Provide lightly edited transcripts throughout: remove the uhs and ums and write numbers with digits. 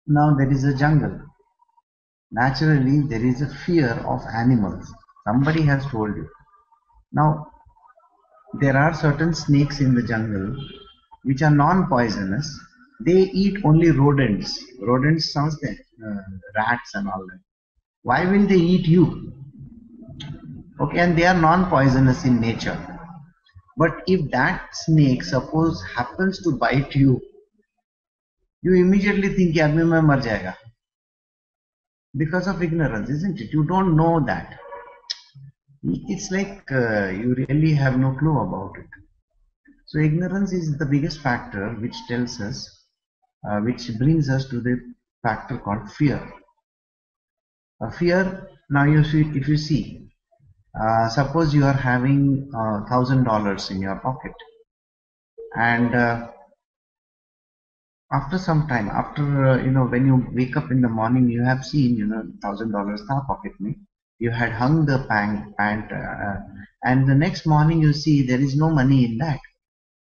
Now there is a jungle. Naturally, there is a fear of animals. Somebody has told you. Now, there are certain snakes in the jungle which are non-poisonous. They eat only rodents. Rodents sounds like rats and all that. Why will they eat you? Okay, and they are non-poisonous in nature. But if that snake suppose happens to bite you, you immediately think कि आदमी में मर जाएगा because of ignorance, isn't it? You don't know that. It's like you really have no clue about it. So ignorance is the biggest factor which tells us, which brings us to the factor called fear. Fear. Now you see, if you see, suppose you are having $1,000 in your pocket, and after some time, after when you wake up in the morning, you have seen $1,000 tha pocket mein. You had hung the pant, and the next morning you see there is no money in that.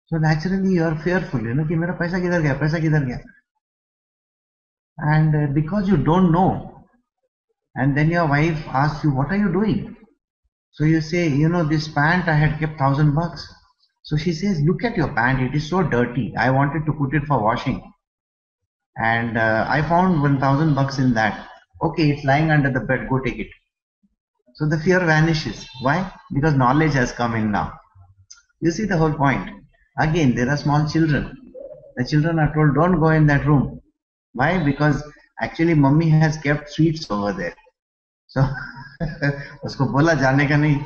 So naturally you are fearful, कि मेरा पैसा किधर गया, पैसा किधर गया, and because you don't know, and then your wife asks you, what are you doing? So you say, this pant I had kept $1,000. So she says, look at your pant, it is so dirty. I wanted to put it for washing, and I found $1,000 in that. Okay, it's lying under the bed. Go take it. So the fear vanishes. Why? Because knowledge has come in now. You see the whole point. Again, there are small children. The children are told, don't go in that room. Why? Because actually mummy has kept sweets over there. So उसको बोला जाने का नहीं,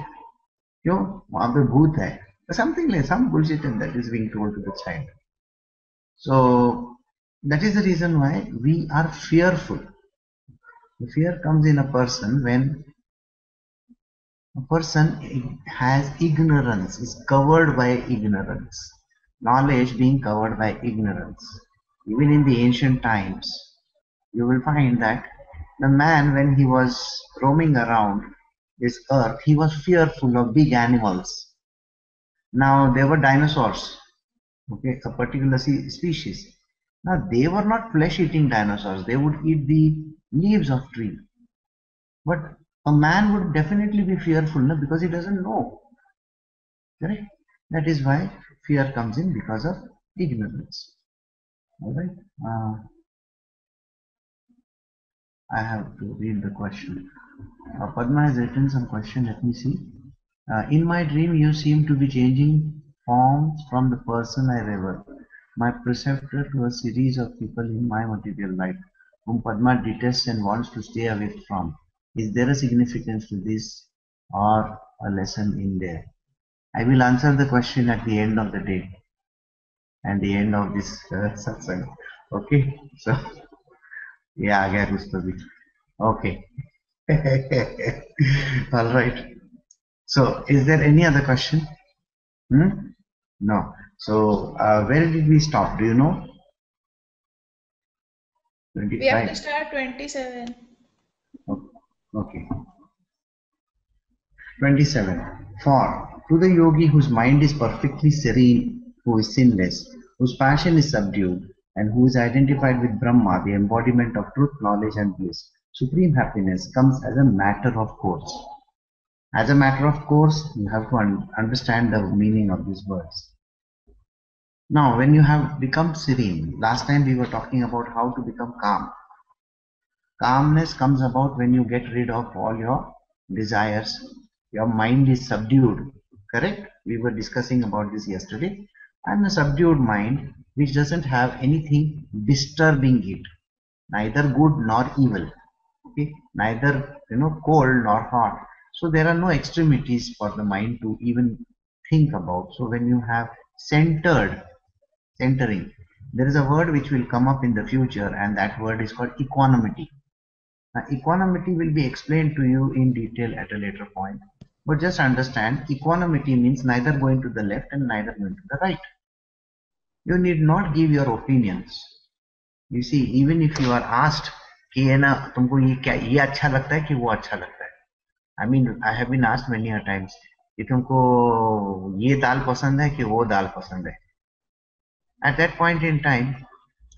क्यों? वहां पे भूत है. Something like some bullshit and that is being told to the child. So that is the reason why we are fearful. The fear comes in a person when a person has ignorance, is covered by ignorance. Knowledge being covered by ignorance. Even in the ancient times, you will find that the man, when he was roaming around this earth, he was fearful of big animals. Now, there were dinosaurs, okay, a particular species. Now, they were not flesh-eating dinosaurs. They would eat the leaves of tree. But a man would definitely be fearful, no? Because he doesn't know. Correct? That is why fear comes in, because of ignorance. All right. I have to read the question. Padma has written some question. Let me see. In my dream, you seem to be changing forms from the person I revere, my preceptor, to a series of people in my material life, whom Padma detests and wants to stay away from. Is there a significance to this, or a lesson in there? I will answer the question at the end of the day and the end of this satsang. Okay, so yeah, I get it. Okay. All right. So, is there any other question? No. So, where did we stop? Do you know? We have 25. to start 27. Okay. 27. For to the yogi whose mind is perfectly serene, who is sinless, whose passion is subdued, and who is identified with Brahma, the embodiment of truth, knowledge, and bliss, supreme happiness comes as a matter of course. As a matter of course, you have to understand the meaning of these words. Now, when you have become serene, last time we were talking about how to become calm. Calmness comes about when you get rid of all your desires. Your mind is subdued, correct? We were discussing about this yesterday. And a subdued mind which doesn't have anything disturbing it, neither good nor evil, okay? Neither cold nor hot. So there are no extremities for the mind to even think about. So when you have centering, there is a word which will come up in the future, and that word is called equanimity. Now, equanimity will be explained to you in detail at a later point. But just understand, equanimity means neither going to the left and neither going to the right. You need not give your opinions. You see, even if you are asked कि है ना तुमको ये अच्छा लगता है कि वो अच्छा लगता है. I mean, I have been asked many a times कि तुमको ये दाल पसंद है कि वो दाल पसंद है. At that point in time,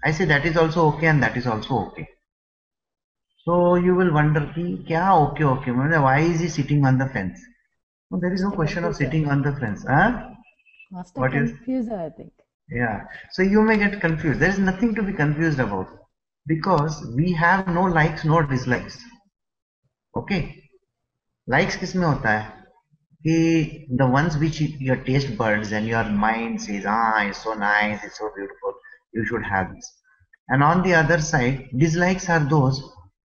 I say that is also okay and that is also okay. So you will wonder कि क्या okay okay, why is he sitting on the fence? No, there is no Master question of confuser. sitting on the fence. Huh? Master What is? confuser, I think. Yeah. So you may get confused. There is nothing to be confused about because we have no likes, no dislikes. Okay. Likes किसमें होता है कि the ones which your taste buds and your mind says, ah, it's so nice, it's so beautiful, you should have this. And on the other side, dislikes are those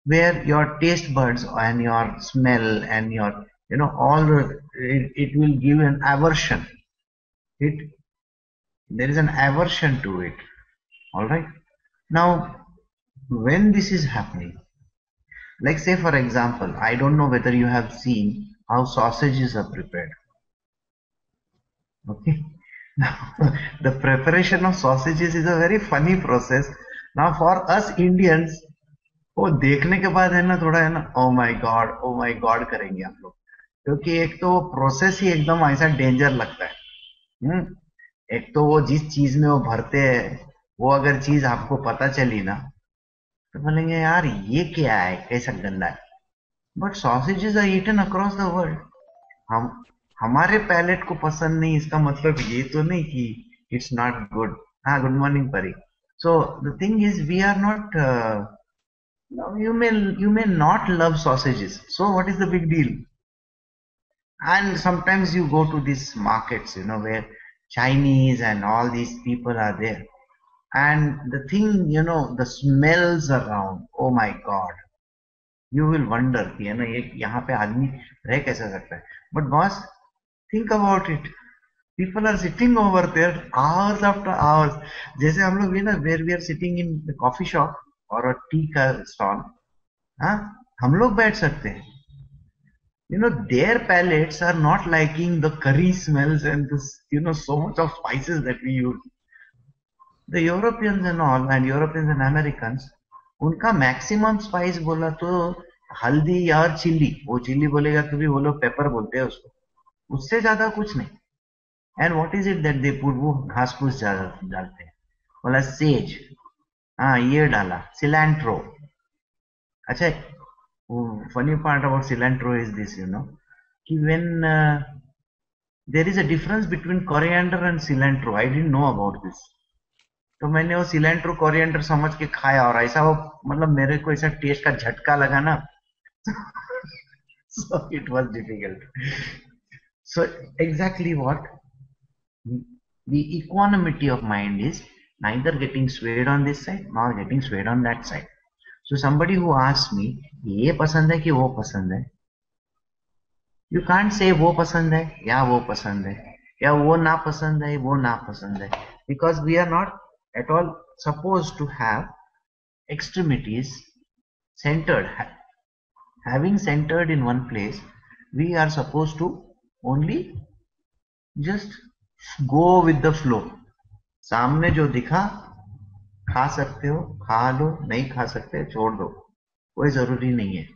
where your taste buds and your smell and your, it will give an aversion. There is an aversion to it. All right. Now, when this is happening, like say for example, I don't know whether you have seen how sausages are prepared. Okay. Now, the preparation of sausages is a very funny process. Now, for us Indians, वो देखने के बाद है ना थोड़ा है ना oh my God करेंगे आप लोग क्योंकि एक तो प्रोसेस ही एकदम ऐसा डेंजर लगता है। एक तो वो जिस चीज में वो भरते हैं वो अगर चीज आपको पता चली ना तो बोलेंगे यार ये क्या है कैसा गंदा है। But sausages are eaten across the world. हम हमारे पैलेट को पसंद नहीं इसका मतलब ये तो नहीं कि इट्स नॉट गुड। हाँ, good morning Pari. So the thing is we are not you may not love sausages, so what is the big deal? And sometimes you go to these markets, where Chinese and all these people are there, and the thing, the smells around, oh my god, you will wonder कि है ना ये यहाँ पे आदमी रह कैसे सकता है। But boss, think about it. People are sitting over there hours after hours. जैसे हम लोग ना where we are sitting in the coffee shop or a tea stall, हाँ, हम लोग बैठ सकते हैं। Their palates are not liking the curry smells and this, so much of spices that we use. The Europeans and all, and Europeans and Americans, उनका maximum spice बोला तो हल्दी और चिल्ली, वो चिल्ली बोलेगा तो भी वो लोग पेपर बोलते हैं उसको, उससे ज्यादा कुछ नहीं। And what is it that they put, वो घास फूस डालते हैं, बोला सेज, हाँ ये डाला, सिलेंट्रो। अच्छा, funny part about cilantro is this, when there is a difference between coriander and cilantro. I didn't know about this. तो मैंने वो सिलेंट्रो कोरिएंडर समझ के खाया और ऐसा वो मतलब मेरे को ऐसा टेस्ट का झटका लगा ना so it was difficult. So exactly what the equanimity of mind is, neither getting swayed on this side nor getting swayed on that side. So somebody who asks me ये पसंद है कि वो पसंद है, you can't say वो पसंद है या वो पसंद है या वो ना पसंद है वो ना पसंद है, because we are not at all supposed to have extremities centered. Having centered in one place, we are supposed to only just go with the flow. सामने जो दिखा खा सकते हो खा लो, नहीं खा सकते छोड़ दो, कोई जरूरी नहीं है।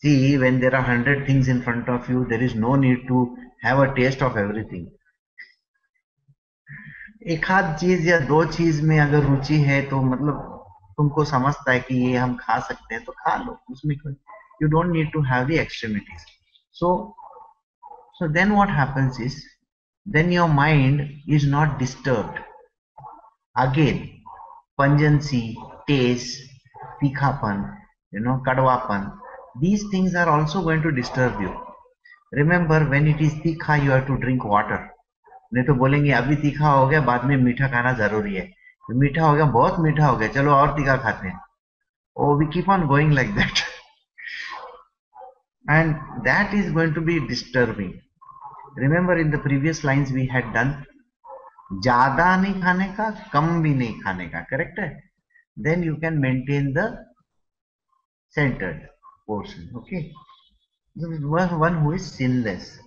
See, when there are 100 things in front of you, there is no need to have a taste of everything. एक आध चीज या दो चीज में अगर रुचि है तो मतलब तुमको समझता है कि ये हम खा सकते हैं तो खा लो, उसमें you don't need to have the extremities. So then what happens is, then your mind is not disturbed. Again, pungency, taste, तीखापन, kadwapan, these things are also going to disturb you. Remember, when it is तीखा, you have to drink water. नहीं तो बोलेंगे अभी तीखा हो गया, बाद में मीठा खाना जरूरी है, मीठा हो गया, बहुत मीठा हो गया, चलो और तीखा खाते हैं। Oh, we keep on going like that. And that is going to be disturbing. Remember, in the previous lines we had done, ज्यादा नहीं खाने का, कम भी नहीं खाने का, correct है? Then you can maintain the centered portion. Okay, one who is sinless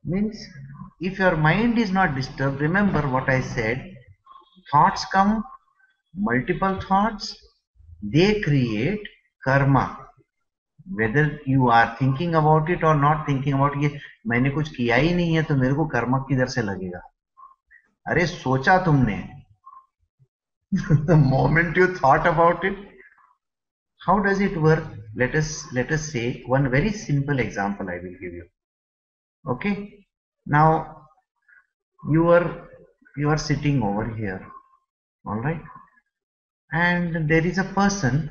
means if your mind is not disturbed, remember what I said, thoughts come, multiple thoughts, they create karma, whether you are thinking about it or not thinking about it. मैंने कुछ किया ही नहीं है तो मेरे को कर्म किधर से लगेगा? अरे सोचा तुमने, The moment you thought about it, how does it work? Let us say one very simple example I will give you. Okay. Now you are sitting over here, all right, and there is a person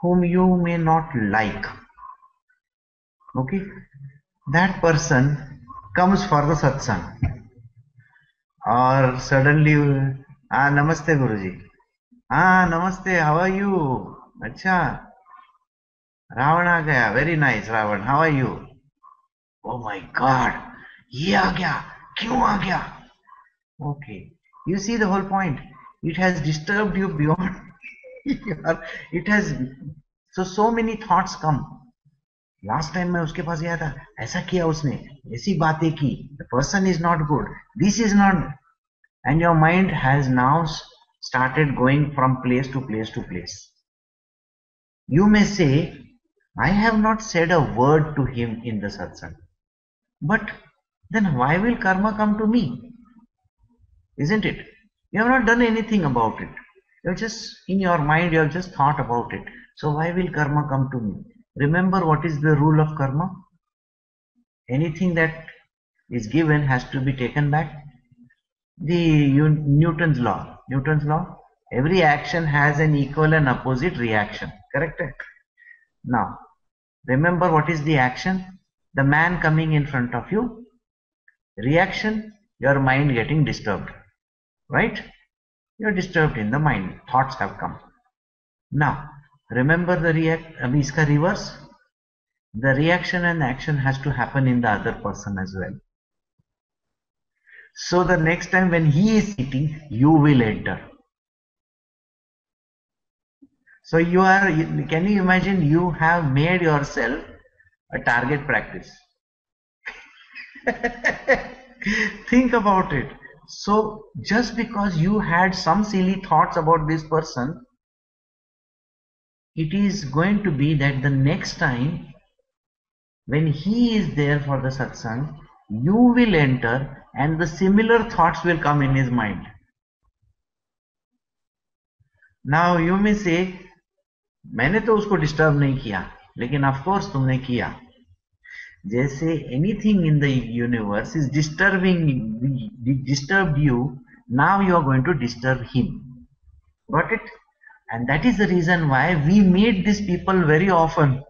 whom you may not like. Okay, that person comes for the satsang, or suddenly, namaste Guruji. Namaste, how are you? Acha, Ravan आ गया, very nice Ravan, how are you? Oh my God, ये आ गया, क्यों आ गया? Okay, you see the whole point. It has disturbed you beyond. It has, so many thoughts come. Last time मैं उसके पास गया था, ऐसा किया उसने, ऐसी बातें की, the person is not good, this is not, and your mind has now started going from place to place to place. You may say, I have not said a word to him in the satsang, but then why will karma come to me? Isn't it? You have not done anything about it. You have just, in your mind, you have just thought about it. So why will karma come to me? Remember what is the rule of karma? Anything that is given has to be taken back. Newton's law. Every action has an equal and opposite reaction. Correct? Now, remember what is the action? The man coming in front of you. Reaction, your mind getting disturbed. Right? You are disturbed in the mind. Thoughts have come. Now, remember the iska reverse. The reaction and action has to happen in the other person as well. So the next time when he is sitting, you will enter. So can you imagine, you have made yourself a target practice. Think about it. So just because you had some silly thoughts about this person, it is going to be that the next time when he is there for the satsang, you will enter and the similar thoughts will come in his mind. Now you may say, मैंने तो उसको disturb नहीं किया, लेकिन of course तुमने किया. जैसे anything in the universe is disturbed you, now you are going to disturb him. Got it? And that is the reason why we meet these people very often.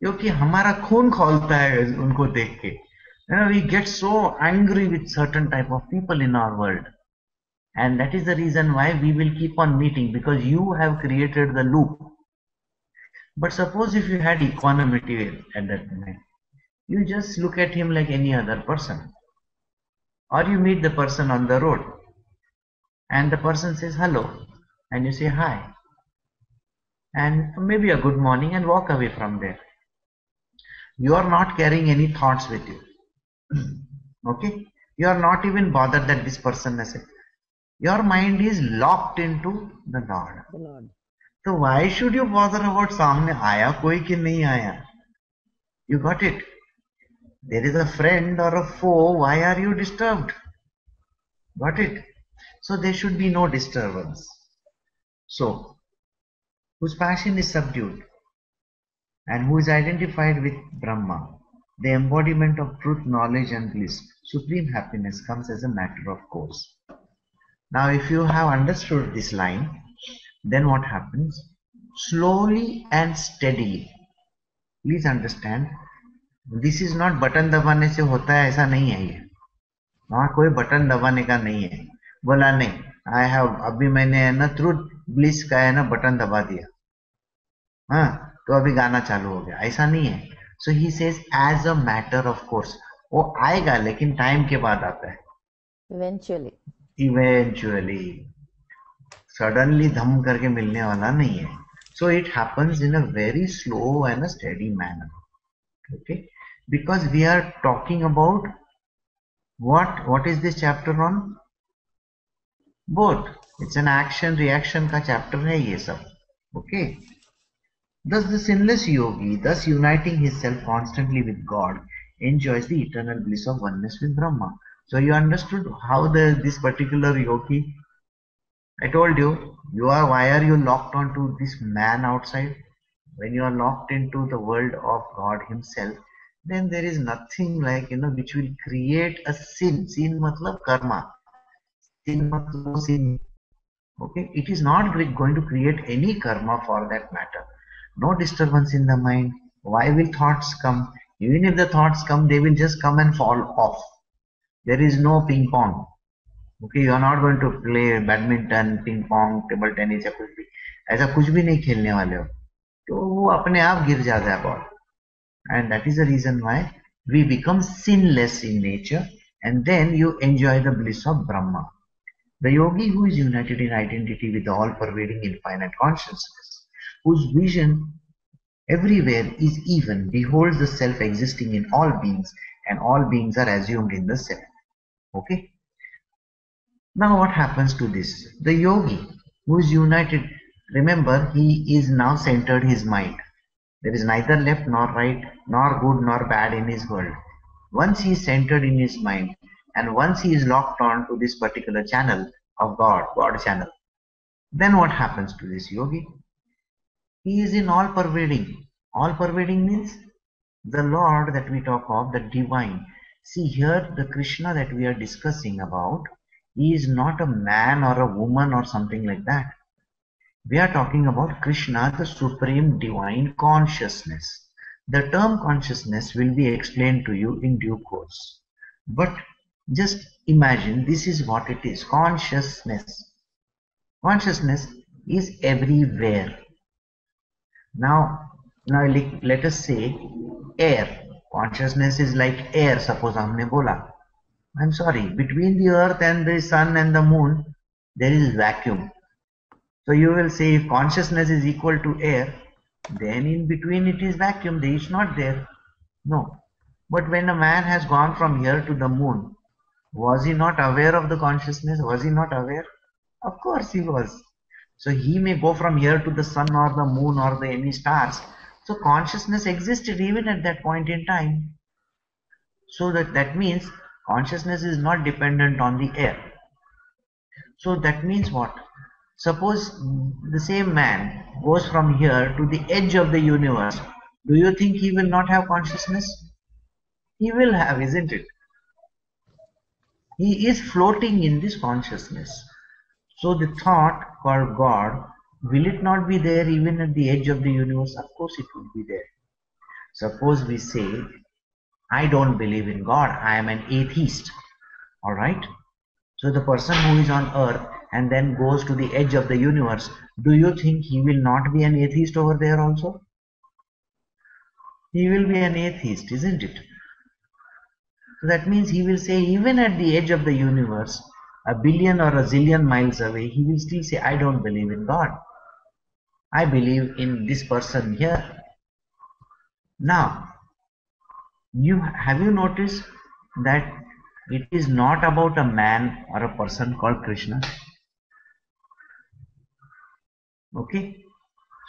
क्योंकि हमारा खून खौलता है उनको देख के. We get so angry with certain type of people in our world. And that is the reason why we will keep on meeting, because you have created the loop. But suppose if you had equanimity at that moment, you just look at him like any other person. Or you meet the person on the road and the person says hello and you say hi and maybe a good morning and walk away from there. You are not carrying any thoughts with you. Okay? You are not even bothered that this person has said. Your mind is locked into the Lord. So why should you bother about सामने आया कोई कि नहीं आया? You got it? There is a friend or a foe. Why are you disturbed? Got it? So there should be no disturbance. So, whose passion is subdued and who is identified with Brahma, the embodiment of truth, knowledge and bliss, supreme happiness comes as a matter of course. Now if you have understood this line, then what happens? Slowly and steadily. Please understand, this is not button दबाने से होता है, ऐसा नहीं है ये. वहाँ कोई बटन दबाने का नहीं है. बोला नहीं, I have अभी मैंने ना ट्रूथ ब्लिस का है ना बटन दबा दिया, हाँ तो अभी गाना चालू हो गया, ऐसा नहीं है. So he says as a matter of course. वो आएगा लेकिन टाइम के बाद आता है. Eventually. Suddenly धम करके मिलने वाला नहीं है. So it happens in a very slow and a steady manner. Okay? Because we are talking about what is this chapter on? Both. It's an action reaction का chapter है ये सब. Okay? Thus the sinless yogi, thus uniting himself constantly with God, enjoys the eternal bliss of oneness with Brahma. So you understood how this particular yogi, I told you, why are you locked onto this man outside? When you are locked into the world of God Himself, then there is nothing like, which will create a sin. Sin matlab karma. Sin matlab sin. Okay, it is not going to create any karma for that matter. No disturbance in the mind. Why will thoughts come? Even if the thoughts come, they will just come and fall off. There is no ping pong. Okay, you are not going to play badminton, ping pong, table tennis या कुछ भी ऐसा कुछ भी नहीं खेलने वाले हो तो वो अपने आप गिर जाता है ball. And that is the reason why we become sinless in nature, and then you enjoy the bliss of Brahma. The yogi who is united in identity with the all-pervading infinite consciousness, whose vision everywhere is even, beholds the self existing in all beings, and all beings are assumed in the self. Okay? Now what happens to this? The yogi who is united, remember, he is now centered his mind. There is neither left nor right, nor good nor bad in his world. Once he is centered in his mind, and once he is locked on to this particular channel of God channel, then what happens to this yogi? He is in all pervading. All pervading means the Lord that we talk of, the divine. See here, the Krishna that we are discussing about, he is not a man or a woman or something like that. We are talking about Krishna, the supreme divine consciousness. The term consciousness will be explained to you in due course. But just imagine this is what it is. Consciousness. Consciousness is everywhere. Now let us say air. Consciousness is like air, suppose हमने बोला. I'm sorry, between the earth and the sun and the moon, there is vacuum. So you will say if consciousness is equal to air, then in between it is vacuum, there is not there. No. But when a man has gone from here to the moon, was he not aware of the consciousness? Was he not aware? Of course he was. So he may go from here to the sun or the moon or the any stars. So consciousness existed even at that point in time. So that means consciousness is not dependent on the air. So that means what? Suppose the same man goes from here to the edge of the universe. Do you think he will not have consciousness? He will have, isn't it? He is floating in this consciousness. So the thought called God, will it not be there even at the edge of the universe? Of course it will be there. Suppose we say, I don't believe in God, I am an atheist. Alright? So the person who is on earth and then goes to the edge of the universe, do you think he will not be an atheist over there also? He will be an atheist, isn't it? So that means he will say, even at the edge of the universe, a billion or a zillion miles away, he will still say, I don't believe in God. I believe in this person here. Now, have you noticed that it is not about a man or a person called Krishna? Okay?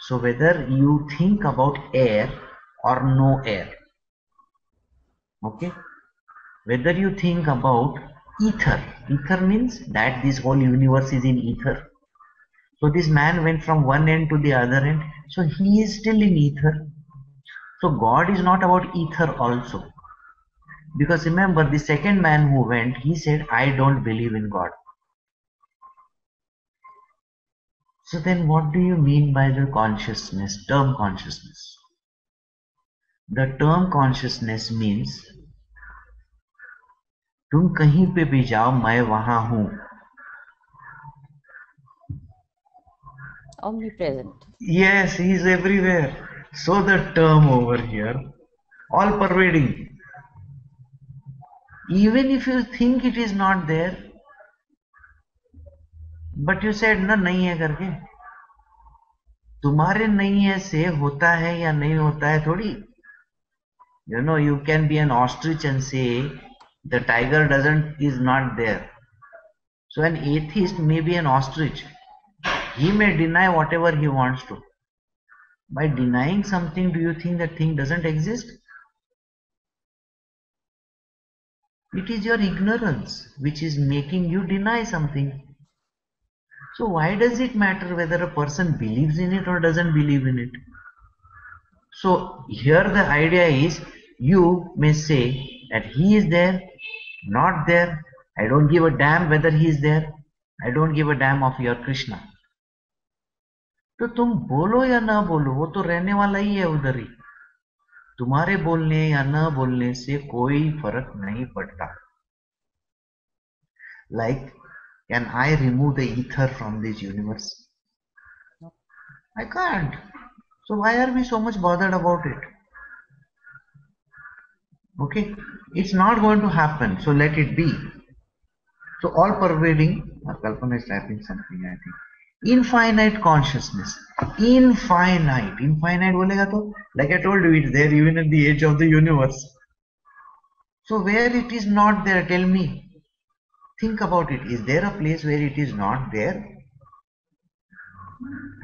So whether you think about air or no air, okay? Whether you think about ether means that this whole universe is in ether. So this man went from one end to the other end, so he is still in ether. So God is not about ether also. Because remember, the second man who went, he said, I don't believe in God. So then what do you mean by the consciousness, term consciousness? The term consciousness means तुम कहीं पे भी जाओ मैं वहां हूं. Omnipresent. Yes, he is everywhere. So the term over here, all pervading. Even if you think it is not there, but you said ना नहीं है करके, तुम्हारे नहीं है से होता है या नहीं होता है थोड़ी. You know, you can be an ostrich and say the tiger is not there. So an atheist may be an ostrich. He may deny whatever he wants to. By denying something, do you think that thing doesn't exist? It is your ignorance which is making you deny something. So why does it matter whether a person believes in it or doesn't believe in it? So here the idea is, you may say that he is there, not there. I don't give a damn whether he is there. I don't give a damn of your Krishna. तो तुम बोलो या ना बोलो, वो तो रहने वाला ही है उधर ही. तुम्हारे बोलने या न बोलने से कोई फर्क नहीं पड़ता. Like, can I remove the ether from this universe? I can't. So why are we so much bothered about it? Okay, it's not going to happen, so let it be. So all pervading, Kalpana is typing something, I think. Infinite consciousness. Infinite. Infinite बोलेगा तो, like I told you, it's there even at the edge of the universe. So where it is not there, tell me. Think about it. Is there a place where it is not there?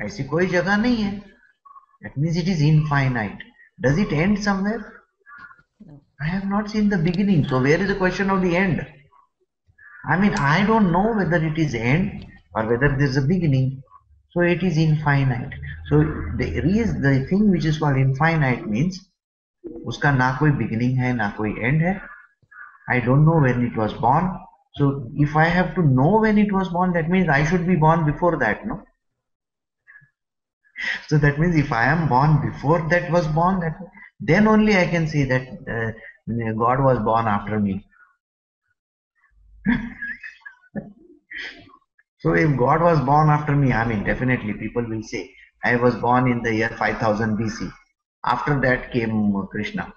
ऐसी कोई जगह नहीं है. That means it is infinite. Does it end somewhere? No. I have not seen the beginning. So where is the question of the end? I mean, I don't know whether it is end or whether there is a beginning. So it is infinite. So the thing which is called infinite means उसका ना कोई beginning है ना कोई end है. I don't know when it was born. So if I have to know when it was born, that means I should be born before that, no? So that means if I am born before that was born, then only I can say that God was born after me. So if God was born after me, I mean, definitely people will say, I was born in the year 5000 BC. After that came Krishna.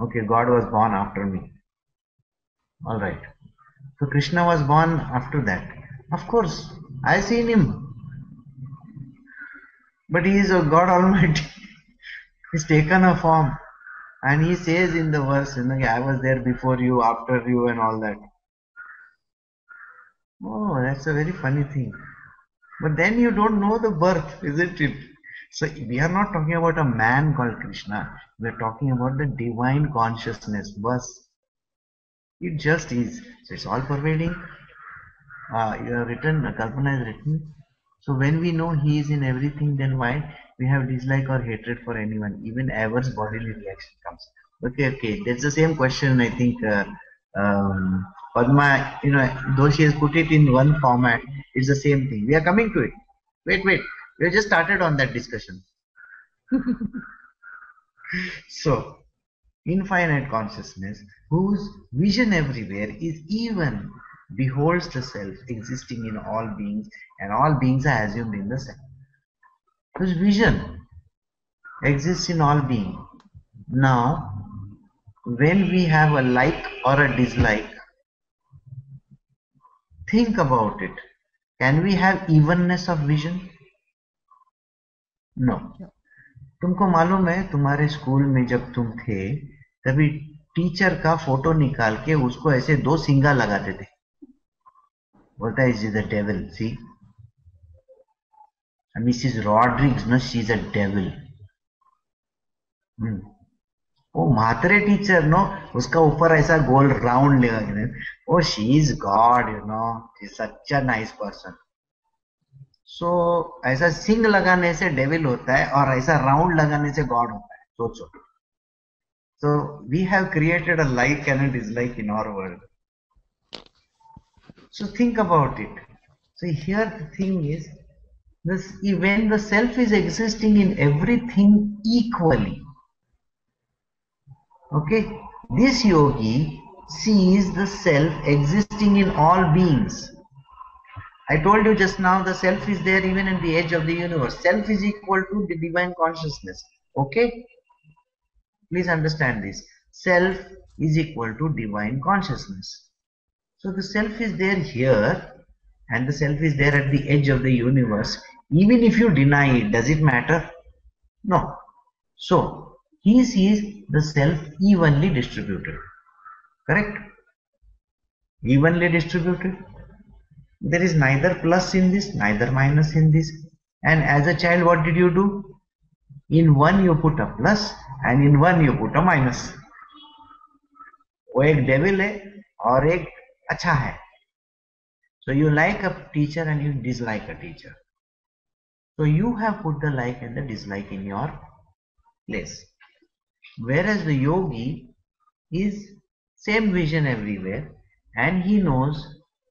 Okay, God was born after me. All right. So Krishna was born after that. Of course, I seen him. But he is a God Almighty. He's taken a form. And he says in the verse, I was there before you, after you, and all that. Oh, that's a very funny thing. But then you don't know the birth, isn't it? So we are not talking about a man called Krishna. We are talking about the divine consciousness. Bas. It just is. So it's all pervading. You have written, Kalpana has written. So when we know he is in everything, then why we have dislike or hatred for anyone? Even averse bodily reaction comes. Okay. That's the same question, I think. Padma, though she has put it in one format, it's the same thing. We are coming to it. Wait. We just started on that discussion. So, infinite consciousness, whose vision everywhere is even beholds the self existing in all beings, and all beings are assumed in the self. Whose vision exists in all beings. Now, when we have a like or a dislike, think about it. Can we have evenness of vision? No. तुमको मालूम है, तुम्हारे school में जब तुम थे तभी teacher का फोटो निकाल के उसको ऐसे 2 सिंगा लगाते थे. बोलता है is the devil. See, Mrs Rodrigues, no, she is a devil. वो म्हात्रे टीचर, नो, उसका ऊपर ऐसा गोल राउंड लगा के, oh she is God, she is such a nice person. So ऐसा सिंग लगाने से डेविल होता है और ऐसा राउंड लगाने से गॉड होता है. सोचो. So we have created a like and a dislike in our world. So think about it. So here the thing is, this, when the self is existing in everything equally, okay, this yogi sees the self existing in all beings. I told you just now, the self is there even at the edge of the universe. Self is equal to the divine consciousness. Okay? Please understand this. Self is equal to divine consciousness. So the self is there here and the self is there at the edge of the universe. Even if you deny it, does it matter? No. So he sees the self evenly distributed. Correct? Evenly distributed. There is neither plus in this, neither minus in this. And as a child, what did you do? In one you put a plus and in one you put a minus. वो एक devil है और एक अच्छा है. So you like a teacher and you dislike a teacher. So you have put the like and the dislike in your place. Whereas the yogi is same vision everywhere, and he knows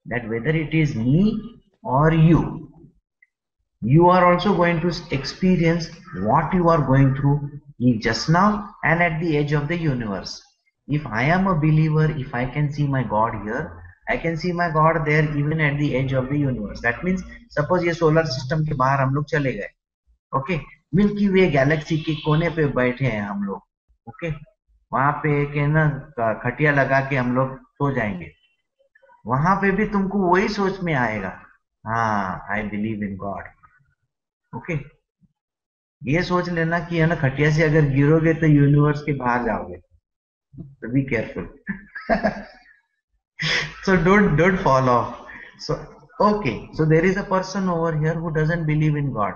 that whether it is me or you are also going to experience what you are going through just now and at the edge of the universe. If I am a believer, if I can see my God here, I can see my God there even at the edge of the universe. That means suppose ये solar system के बाहर हम लोग चले गए, okay, milky वे Galaxy के कोने पे बैठे हैं हम लोग, okay, वहां पे एक है ना खटिया लगा के हम लोग सो जाएंगे. वहां पे भी तुमको वही सोच में आएगा, हाँ I believe in God. Okay, ये सोच लेना कि है ना खटिया से अगर गिरोगे तो यूनिवर्स के बाहर जाओगे, तो be careful. So don't fall off. So okay, so there is a person over here who doesn't believe in God.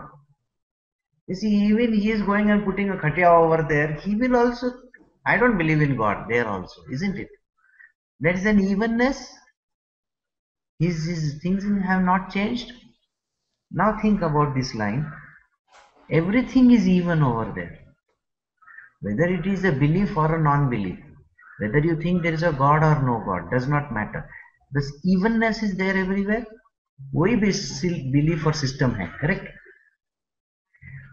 You see, even he is going and putting a khatiya over there, he will also, I don't believe in God there also, isn't it? There is an evenness. His things have not changed. Now think about this line. Everything is even over there. Whether it is a belief or a non-belief, whether you think there is a God or no God, does not matter. This evenness is there everywhere. वही belief or system है, correct?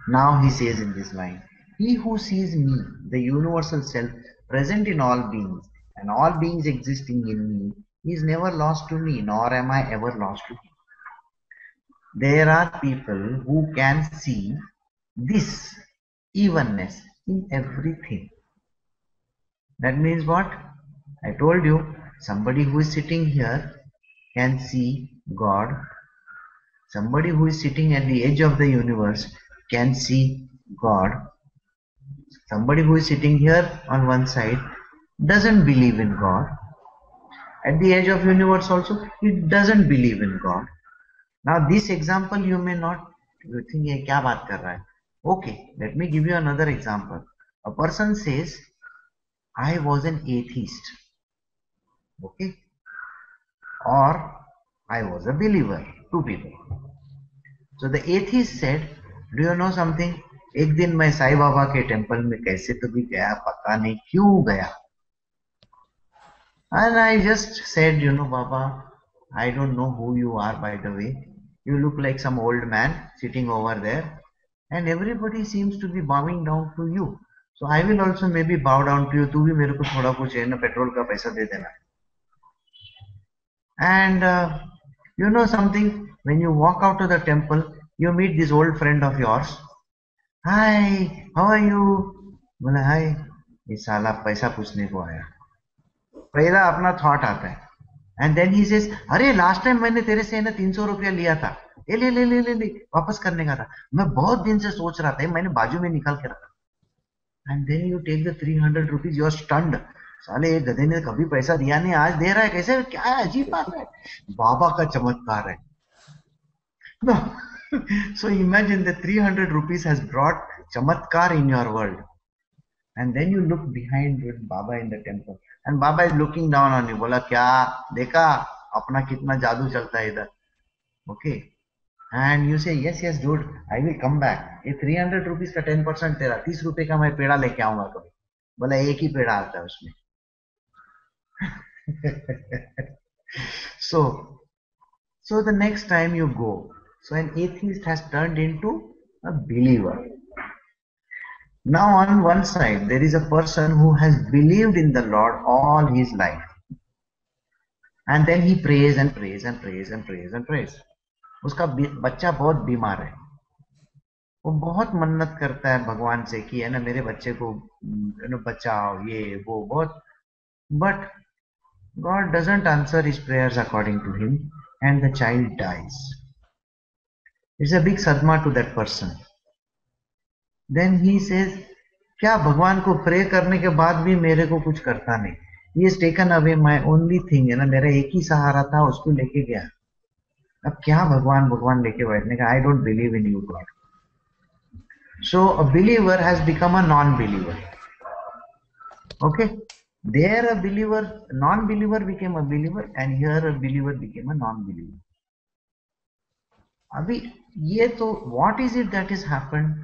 Now he says in this line, he who sees me, the universal self, present in all beings, and all beings existing in me, is never lost to me, nor am I ever lost to him. There are people who can see this evenness in everything. That means what? I told you, somebody who is sitting here can see God. Somebody who is sitting at the edge of the universe can see God. Somebody who is sitting here on one side doesn't believe in God. At the edge of universe also, he doesn't believe in God. Now this example you may not, you think ये क्या बात कर रहा है? Okay, let me give you another example. A person says, I was an atheist. Okay, or I was a believer. Two people. So the atheist said, do you know something? एक दिन मैं साईं बाबा के टेम्पल में कैसे तो भी गया, पता नहीं क्यों गया. And I just said, you know, Baba, I don't know who you are, by the way. You look like some old man sitting over there, and everybody seems to be bowing down to you. So I will also maybe bow down to you. तू भी मेरे को थोड़ा कुछ है ना petrol का पैसा दे देना. And you know something? When you walk out of the temple, you meet this old friend of yours. Hi, how are you? बोला हाय, ये साला पैसा पूछने को आया. पहला अपना थॉट आता है. एंड देन ही सेज, अरे लास्ट टाइम मैंने तेरे से ना 300 रुपया लिया था, ये ले ले ले ले ले वापस करने का था, मैं बहुत दिन से सोच रहा था, मैंने बाजू में निकाल के रखा. And then you take the 300 rupees, you are stunned. साले ये गधे ने कभी पैसा दिया नहीं, आज दे रहा है, कैसे, क्या है, अजीब बात है, बाबा का चमत्कार है. No. So imagine the 300 rupees has brought chamatkar in your world. And then you look behind with Baba in the temple. And Baba is looking down on you. बोला क्या देखा अपना कितना जादू चलता है इधर. Okay. And you say, yes, yes, dude, I will come back. ये 300 rupees का 10% तेरा, 30 रुपए का मैं पेड़ा लेके आऊंगा कभी. बोला एक ही पेड़ा आता है उसमें. So the next time you go, so an atheist has turned into a believer. Now on one side, there is a person who has believed in the Lord all his life. And then he prays and prays and prays and prays and prays. उसका बच्चा बहुत बीमार है. वो बहुत मन्नत करता है भगवान से कि है ना मेरे बच्चे को बचाओ, ये वो बहुत. But God doesn't answer his prayers according to him, and the child dies. It's a big sadma to that person. Then he says, क्या भगवान को प्रे करने के बाद भी मेरे को कुछ करता नहीं. He has taken away my only thing, है ना, मेरा एक ही सहारा था, उसको लेके गया. अब क्या भगवान भगवान लेके बैठने का. I don't believe in you, God. So a believer has become a non-believer. Okay. There a believer, non-believer became a believer, and here a believer became a non-believer. अभी ये तो what is it that has happened?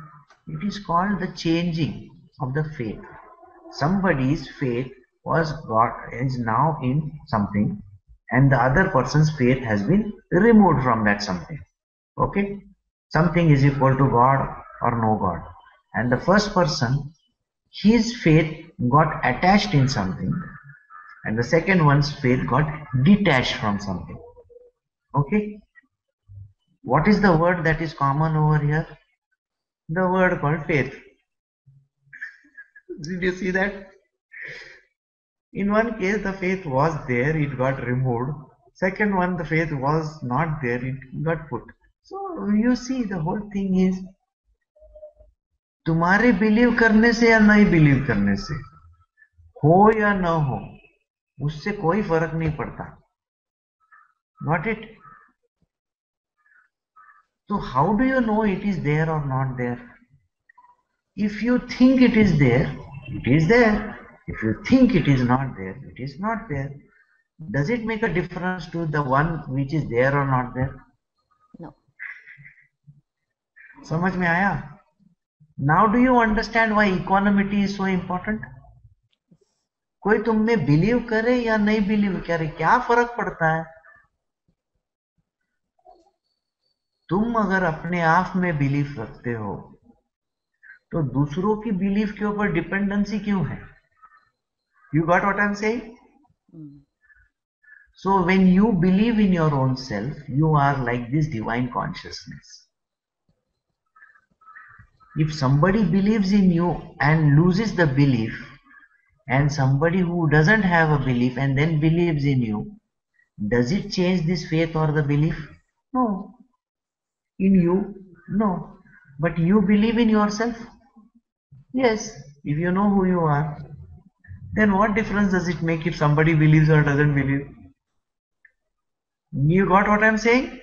It is called the changing of the faith. Somebody's faith was got is now in something, and the other person's faith has been removed from that something. Okay, something is equal to God or no God, and the first person, his faith got attached in something, and the second one's faith got detached from something. Okay, what is the word that is common over here? The word called faith. Did you see that? In one case, the faith was there, it got removed. Second one, the faith was not there, it got put. So you see, the whole thing is, तुम्हारे believe करने से या नहीं believe करने से, हो या न हो, उससे कोई फर्क नहीं पड़ता. Got it? So how do you know it is there or not there? If you think it is there, it is there. If you think it is not there, it is not there. Does it make a difference to the one which is there or not there? No. समझ में आया? Now do you understand why equanimity is so important? कोई तुम में believe करे या नहीं believe करे, क्या फर्क पड़ता है? तुम अगर अपने आप में बिलीव रखते हो तो दूसरों की बिलीफ के ऊपर डिपेंडेंसी क्यों है? You got what I'm saying? So when you believe in your own self, you are like this divine consciousness. If somebody believes in you and loses the belief, and somebody who doesn't have a belief and then believes in you, does it change this faith or the belief? No. In you? No. But you believe in yourself? Yes. If you know who you are, then what difference does it make if somebody believes or doesn't believe? You got what I'm saying?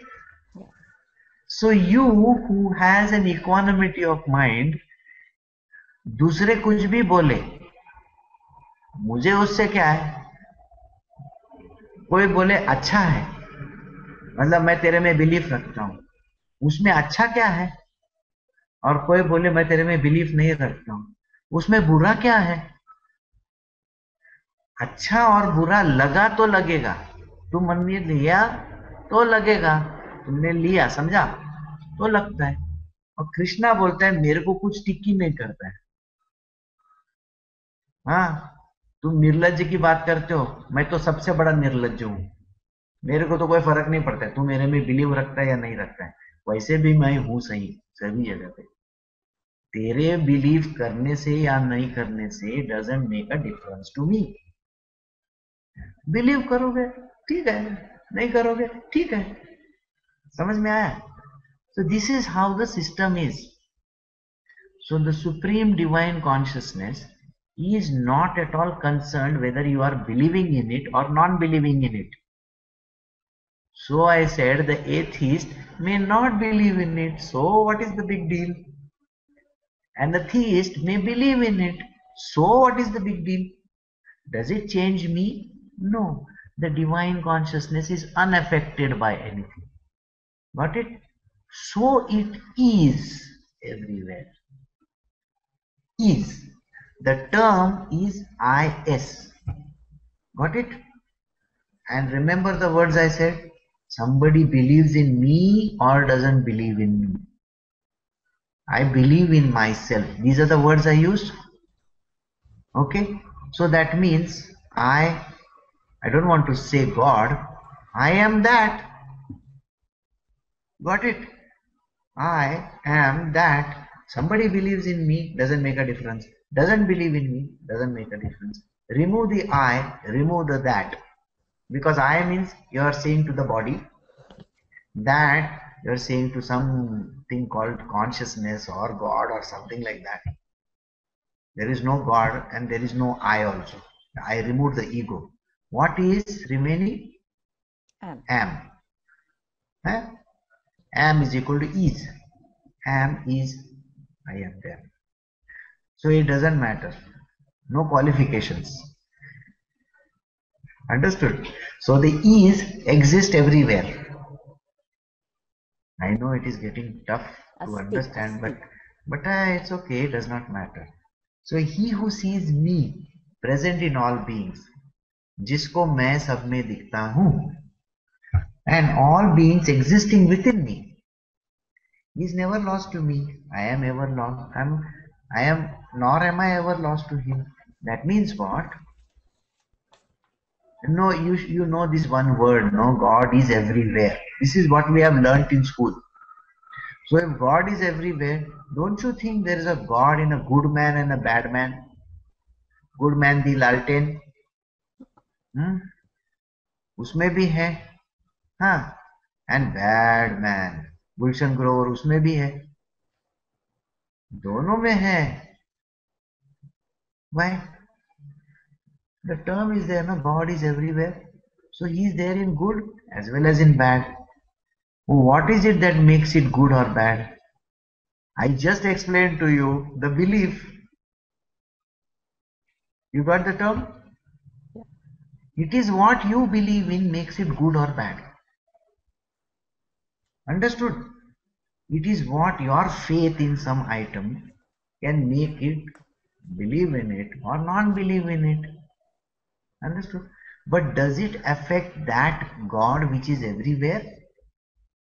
So you who has an equanimity of mind, दूसरे कुछ भी बोले, मुझे उससे क्या है? कोई बोले अच्छा है, मतलब मैं तेरे में बिलीफ रखता हूं, उसमें अच्छा क्या है? और कोई बोले मैं तेरे में बिलीफ नहीं रखता हूं, उसमें बुरा क्या है? अच्छा और बुरा लगा तो लगेगा, तुम मन में लिया तो लगेगा, तुमने लिया समझा तो लगता है. और कृष्णा बोलता है मेरे को कुछ टिक्की नहीं करता है. हाँ, तुम निर्लज्ज की बात करते हो, मैं तो सबसे बड़ा निर्लज्ज हूं, मेरे को तो कोई फर्क नहीं पड़ता है तू मेरे में बिलीव रखता है या नहीं रखता है, वैसे भी मैं हूं सही सभी जगह पे. तेरे बिलीव करने से या नहीं करने से doesn't make a difference to me. Believe करोगे ठीक है, नहीं करोगे ठीक है. समझ में आया? So this is how the system is. So the supreme divine consciousness is not at all concerned whether you are believing in it or non-believing in it. So I said the atheist may not believe in it, so what is the big deal? And the theist may believe in it, so what is the big deal? Does it change me? No. The divine consciousness is unaffected by anything. Got it? So it is everywhere. Is. The term is is. Got it? And remember the words I said? Somebody believes in me or doesn't believe in me. I believe in myself. These are the words I used. Okay? So that means I don't want to say God. I am that. Got it? I am that. Somebody believes in me, doesn't make a difference. Doesn't believe in me, doesn't make a difference. Remove the I, remove the that. Because I means you are saying to the body, that you are saying to something called consciousness or God or something like that. There is no God and there is no I also. I remove the ego. What is remaining? Am. Huh? Am is equal to is. Am is I am there. So it doesn't matter. No qualifications. Understood? So the is exist everywhere. I know it is getting tough to understand, but it's okay, it does not matter. So he who sees me present in all beings, जिसको मैं सब में दिखता हूँ, and all beings existing within me, he is never lost to me. I am ever lost. Nor am I ever lost to him. That means what? No, you know this one word, no? God is everywhere. This is what we have learnt in school. So if God is everywhere, don't you think there is a God in a good man and a bad man? Good man the Lalten, उसमें भी है, हाँ, and bad man, Gulshan Grover उसमें भी है, दोनों में है. Why? The term is there, no? God is everywhere. So he is there in good as well as in bad. What is it that makes it good or bad? I just explained to you the belief. You got the term? It is what you believe in makes it good or bad. Understood? It is what your faith in some item can make it believe in it or not believe in it. Understood? But does it affect that God which is everywhere?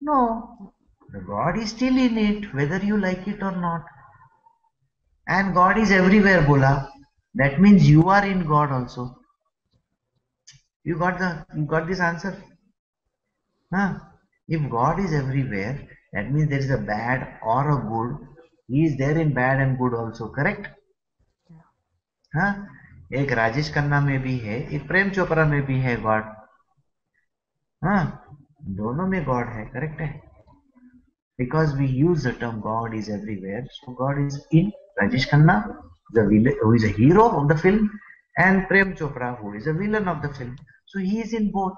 No. The God is still in it, whether you like it or not. And God is everywhere, Bola. That means you are in God also. You got this answer? Huh? If God is everywhere, that means there is a bad or a good. He is there in bad and good also, correct? हाँ, एक राजेश खन्ना में भी है, एक प्रेम चोपड़ा में भी है God. हाँ, दोनों में गॉड है, करेक्ट है. Because we use the term God is everywhere, so God is in Rajesh Khanna, the villain, who is a hero of the film, and Prem Chopra, who is a villain of the film. So he is in both.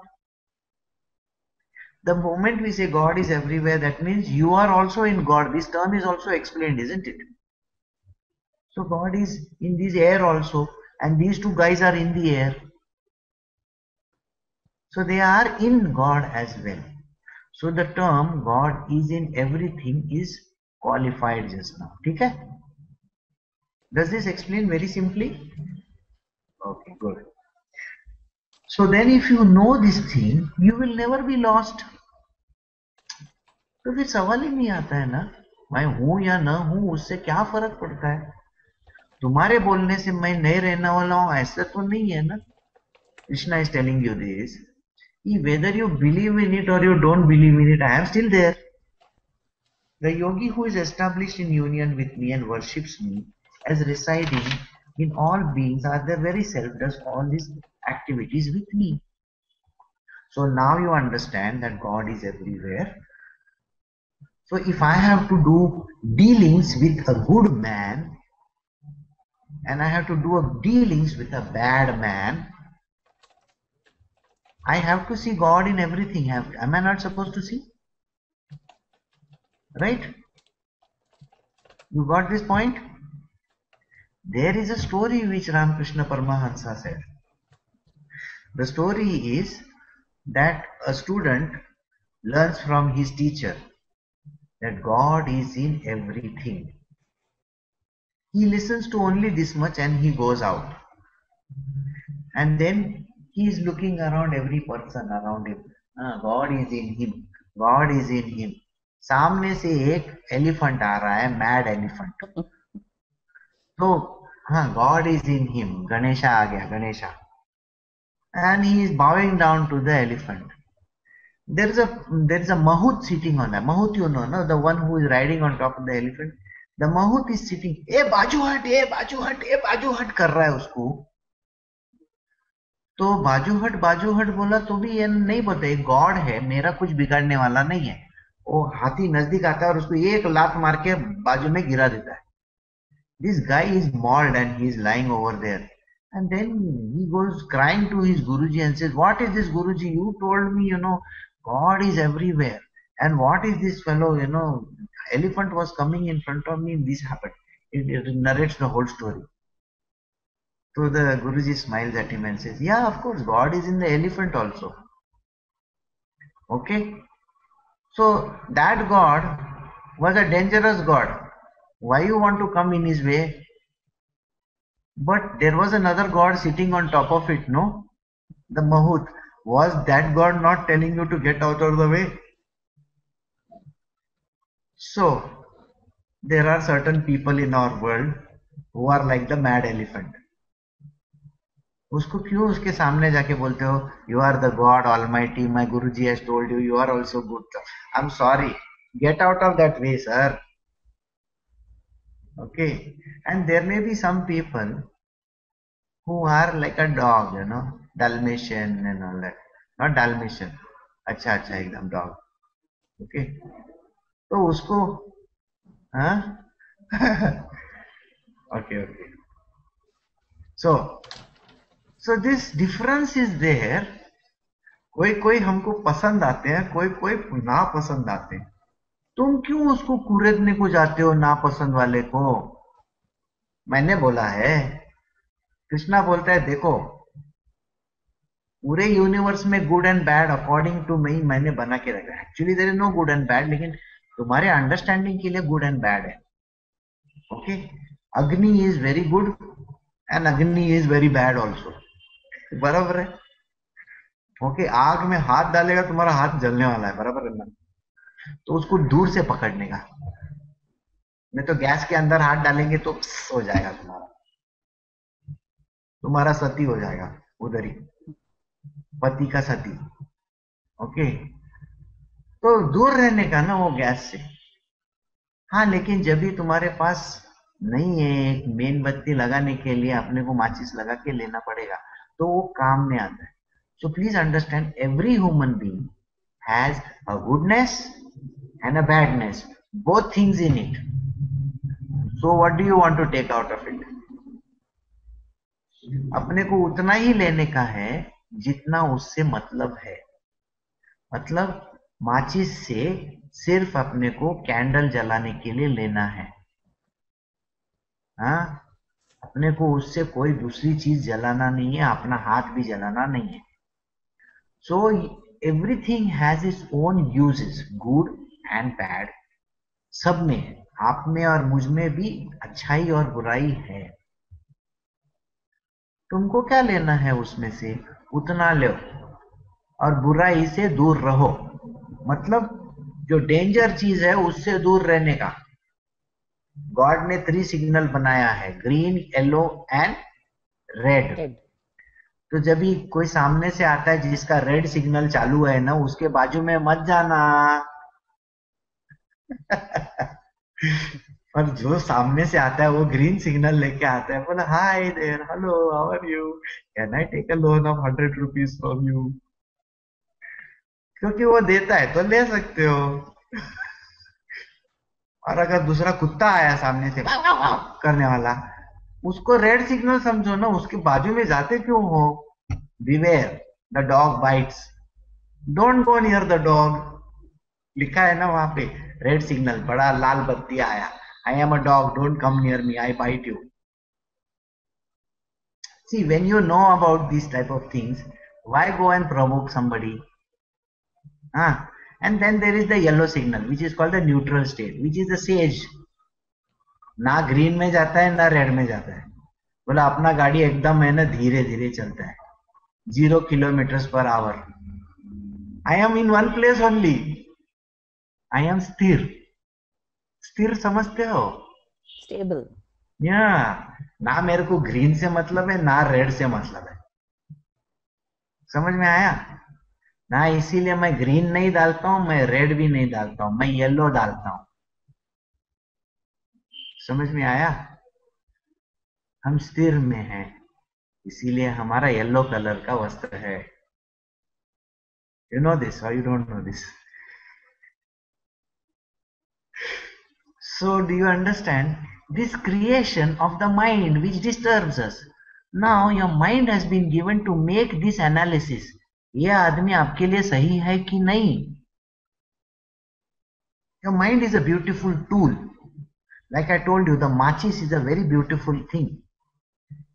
The moment we say God is everywhere, that means you are also in God. This term is also explained, isn't it? So God is in this air also, and these two guys are in the air. So they are in God as well. So the term God is in everything is qualified just now. Okay? Does this explain very simply? Okay, good. So then if you know this thing, you will never be lost. तो फिर सवाल ही नहीं आता है ना, मैं हूं या न हूं, उससे क्या फर्क पड़ता है? तुम्हारे बोलने से मैं नहीं रहने वाला हूं ऐसा तो नहीं है ना. Krishna is telling you this. Whether you believe in it or you don't believe in it, I am still there. The yogi who is established in union with me and worships me as residing in all beings are the very self does all these activities with me. So now you understand that God is everywhere. So if I have to do dealings with a good man and I have to do dealings with a bad man, I have to see God in everything. Am I not supposed to see? Right? You got this point? There is a story which Ramakrishna Paramahansa said. The story is that a student learns from his teacher that God is in everything. He listens to only this much and he goes out. And then he is looking around every person around him. God is in him. God is in him. सामने से एक elephant आ रहा है, mad elephant. तो हाँ, God is in him. Ganesha आ गया, Ganesha. And he is bowing down to the elephant. There is a mahout sitting on that. Mahout, you know, no? The one who is riding on top of the elephant. The mahout is sitting. ए बाजू हट, ए बाजू हट, ए बाजू हट कर रहा है उसको. तो बाजू हट बोला तो भी ये नहीं बोलते गॉड है, मेरा कुछ बिगाड़ने वाला नहीं है. वो हाथी नजदीक आता है और उसको एक लात मार के बाजू में गिरा देता है. This guy is mauled and he is lying over there. And then he goes crying to his Guruji and says, what is this, Guruji? You told me, God is everywhere. And what is this fellow, elephant was coming in front of me and this happened. It narrates the whole story. So the Guruji smiles at him and says, yeah, of course, God is in the elephant also. Okay? So that God was a dangerous God. Why you want to come in his way? But there was another God sitting on top of it, no? The Mahut. Was that God not telling you to get out of the way? So, there are certain people in our world who are like the mad elephant. उसको क्यों उसके सामने जाके बोलते हो you are the God almighty my guruji has told you you are also good I am sorry get out of that way sir okay and there may be some people who are like a dog you know Dalmatian and all that not Dalmatian अच्छा अच्छा एकदम dog okay तो उसको हाँ okay okay so this difference is there कोई कोई हमको पसंद आते हैं कोई कोई ना पसंद आते हैं तुम क्यों उसको कुरेदने को जाते हो नापसंद वाले को मैंने बोला है कृष्णा बोलता है देखो पूरे यूनिवर्स में good and bad according to me मैंने बना के रखा है actually there is no good and bad लेकिन तुम्हारे अंडरस्टैंडिंग के लिए गुड एंड बैड है okay Agni is very good and Agni is very bad also बराबर है ओके आग में हाथ डालेगा तुम्हारा हाथ जलने वाला है बराबर है ना तो उसको दूर से पकड़ने का नहीं तो गैस के अंदर हाथ डालेंगे तो हो जाएगा तुम्हारा सती हो जाएगा उधर ही पति का सती ओके तो दूर रहने का ना वो गैस से हाँ लेकिन जब भी तुम्हारे पास नहीं है एक मेनबत्ती लगाने के लिए अपने को माचिस लगा के लेना पड़ेगा तो वो काम में आता है so please understand every human being has a goodness and a badness both things in it so what do you want to take out of it अपने को उतना ही लेने का है जितना उससे मतलब है मतलब माचिस से सिर्फ अपने को कैंडल जलाने के लिए लेना है हाँ अपने को उससे कोई दूसरी चीज जलाना नहीं है अपना हाथ भी जलाना नहीं है so everything has its own uses good and bad सब में है आप में और मुझ में भी अच्छाई और बुराई है तुमको क्या लेना है उसमें से उतना लो और बुराई से दूर रहो मतलब जो डेंजर चीज है उससे दूर रहने का गॉड ने 3 सिग्नल बनाया है ग्रीन येलो एंड रेड तो जब भी कोई सामने से आता है जिसका रेड सिग्नल चालू है ना उसके बाजू में मत जाना और जो सामने से आता है वो ग्रीन सिग्नल लेके आता है बोला hi there hello how are you can I take a loan of 100 rupees from you क्योंकि वो देता है तो ले सकते हो और अगर दूसरा कुत्ता आया सामने से करने वाला उसको रेड सिग्नल समझो ना उसके बाजू में जाते क्यों हो beware the dog bytes don't go near the dog लिखा है ना वहां पे रेड सिग्नल बड़ा लाल बत्ती आया I am a dog don't come near me I bite you see when you know about these type of things why go and provoke somebody and then there is the yellow signal which is called the neutral state which is the sage ना green में जाता है ना red में जाता है बोला अपना गाड़ी एकदम है ना धीरे धीरे चलता है 0 kilometre per hour I am in one place only I am स्थिर स्थिर समझते हो स्टेबल या ना मेरे को ग्रीन से मतलब है ना रेड से मतलब है समझ में आया ना इसीलिए मैं ग्रीन नहीं डालता हूं मैं रेड भी नहीं डालता हूं मैं येलो डालता हूं समझ में आया हम स्थिर में हैं इसीलिए हमारा येलो कलर का वस्त्र है यू नो दिस और you don't know this so do you understand this creation of the mind which disturbs us now your mind has been given to make this analysis ये आदमी आपके लिए सही है कि नहीं your mind is a beautiful tool like I told you the machis is a very beautiful thing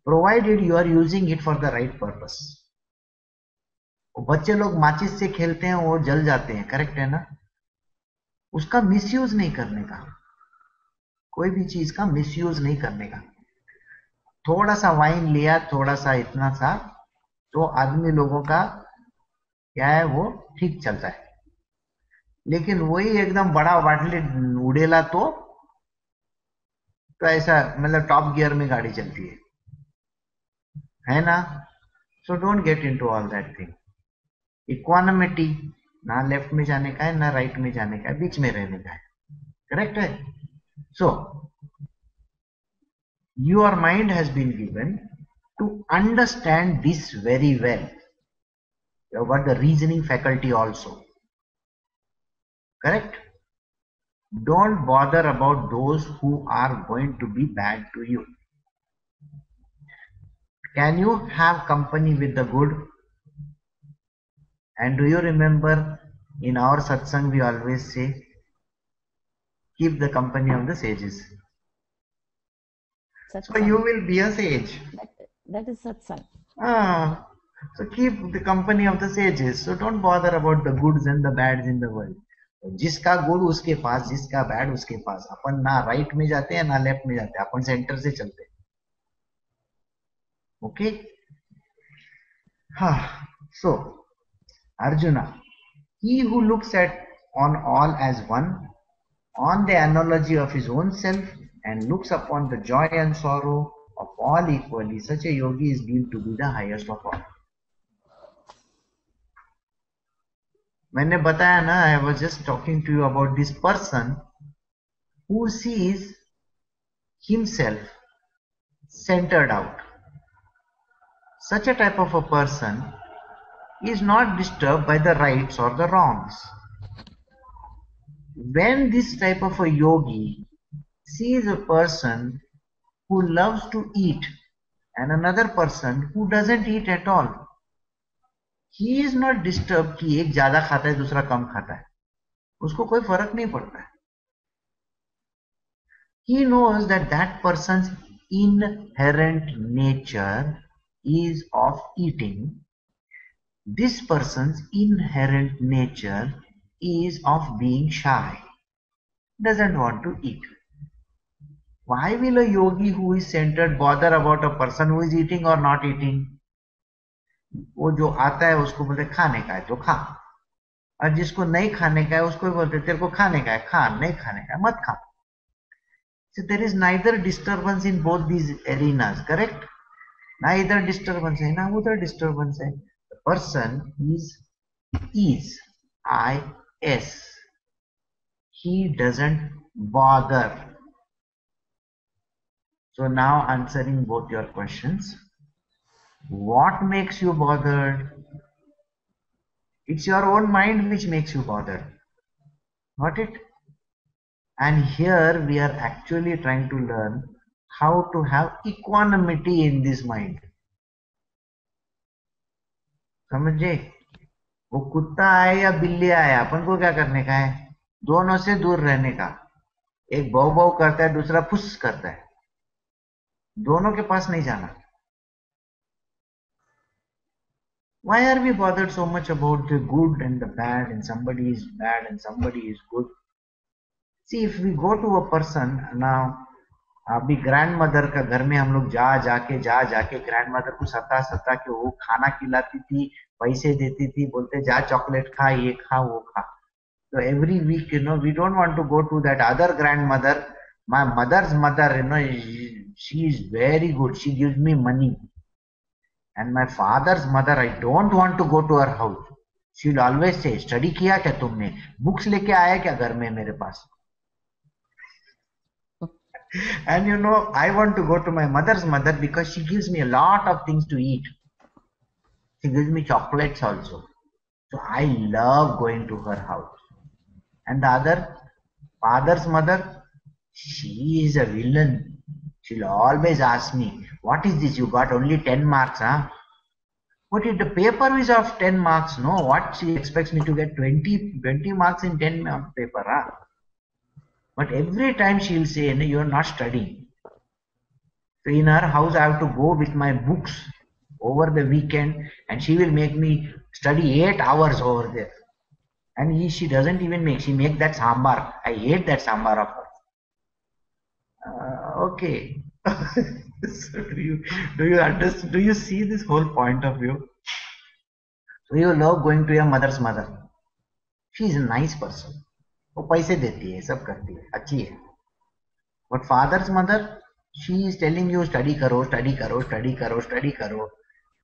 provided you are using it for the right purpose. बच्चे लोग माचिस से खेलते हैं, वो जल जाते हैं, करेक्ट है ना? उसका मिसयूज नहीं करने का, कोई भी चीज का मिसयूज नहीं करने का. थोड़ा सा वाइन लिया, थोड़ा सा इतना सा, तो आदमी लोगों का क्या है, वो ठीक चलता है. लेकिन वही एकदम बड़ा बाटली उड़ेला तो ऐसा मतलब टॉप गियर में गाड़ी चलती है ना? So don't get into all that thing. Equanimity, ना लेफ्ट में जाने का है ना राइट में जाने का है, बीच में रहने का है, करेक्ट है? सो your mind has been given to understand this very well. You have got the reasoning faculty also, correct? Don't bother about those who are going to be bad to you. Can you have company with the good? And do you remember in our satsang we always say, keep the company of the sages. Satsang. So you will be a sage. That is satsang. So keep the company of the sages. So don't bother about the goods and the bads in the world. जिसका good उसके पास, जिसका bad उसके पास. अपन ना right में जाते हैं ना left में जाते हैं, अपन सेंटर से चलते हैं. ओके? हाँ. So Arjuna, he who looks at on all as one, on the analogy of his own self, and looks upon the joy and sorrow of all equally, such a yogi is deemed to be the highest of all. मैंने बताया ना, I was just talking to you about this person who sees himself centered out. Such a type of a person is not disturbed by the rights or the wrongs. When this type of a yogi sees a person who loves to eat and another person who doesn't eat at all, he is not disturbed कि एक ज्यादा खाता है दूसरा कम खाता है, उसको कोई फर्क नहीं पड़ता है. He knows that that person's inherent nature is of eating. This person's inherent nature is of being shy, doesn't want to eat. Why will a yogi who is centered bother about a person who is eating or not eating? वो जो आता है उसको बोलते खाने का है तो खा, और जिसको नहीं खाने का है उसको बोलते तेरे को खाने का है खा, नहीं खाने का है मत खा. So there is neither disturbance in both these arenas, correct? ना इधर disturbance है ना उधर disturbance है. The person is I-S. He doesn't bother. So now answering both your questions. What makes you bothered? It's your own mind which makes you bothered. Got it? And here we are actually trying to learn how to have equanimity in this mind. समझे? वो कुत्ता आए या बिल्ली आए, अपन को क्या करने का है? दोनों से दूर रहने का. एक भौ भौ करता है, दूसरा फुस करता है. दोनों के पास नहीं जाना. Why are we bothered so much about the good and the bad, and somebody is bad and somebody is good? See, if we go to a person now, अभी ग्रैंड मदर का घर में हम लोग जाके ग्रैंड मदर को सता के वो खाना खिलाती थी, पैसे देती थी, बोलते जा चॉकलेट खा, ये खा, वो खा. So every week, we don't want to go to that other grandmother. My mother's mother, she is very good. She gives me money. And my father's mother, I don't want to go to her house. She'll always say, study किया क्या तुमने? Books लेके आया क्या घर में मेरे पास? And I want to go to my mother's mother because she gives me a lot of things to eat. She gives me chocolates also. So I love going to her house. And the other, father's mother, she is a villain. She'll always ask me, what is this? You got only 10 marks, huh? But if the paper is of 10 marks, no, what she expects me to get 20 marks in 10 mark paper, huh? But every time she'll say, no, you're not studying. So in her house, I have to go with my books over the weekend, and she will make me study 8 hours over there. And she doesn't even make. She make that sambar. I hate that sambar of her. Okay. So do you understand? Do you see this whole point of view? So you love going to your mother's mother. She is a nice person. वो पैसे देती है, सब करती है, अच्छी है. But father's mother, she is telling you study करो, study करो, study करो, study करो.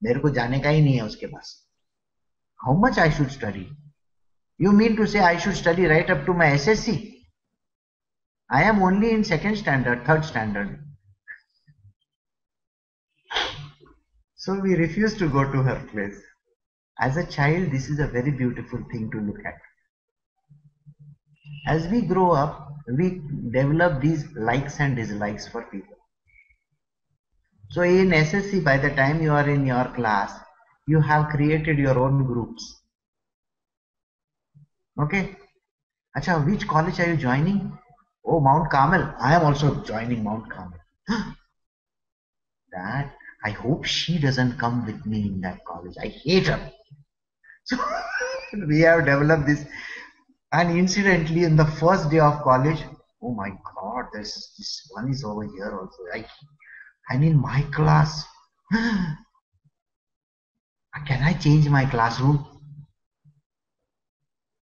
मेरे को जाने का ही नहीं है उसके पास. How much I should study? You mean to say I should study right up to my SSC? I am only in second standard, third standard. So we refuse to go to her place. As a child, this is a very beautiful thing to look at. As we grow up, we develop these likes and dislikes for people. So in SSC, by the time you are in your class, you have created your own groups. Okay? Acha, which college are you joining? Oh, Mount Carmel. I am also joining Mount Carmel. That, I hope she doesn't come with me in that college. I hate her. So we have developed this. And incidentally, in the first day of college, oh my God, this one is over here also. I'm in my class. Can I change my classroom?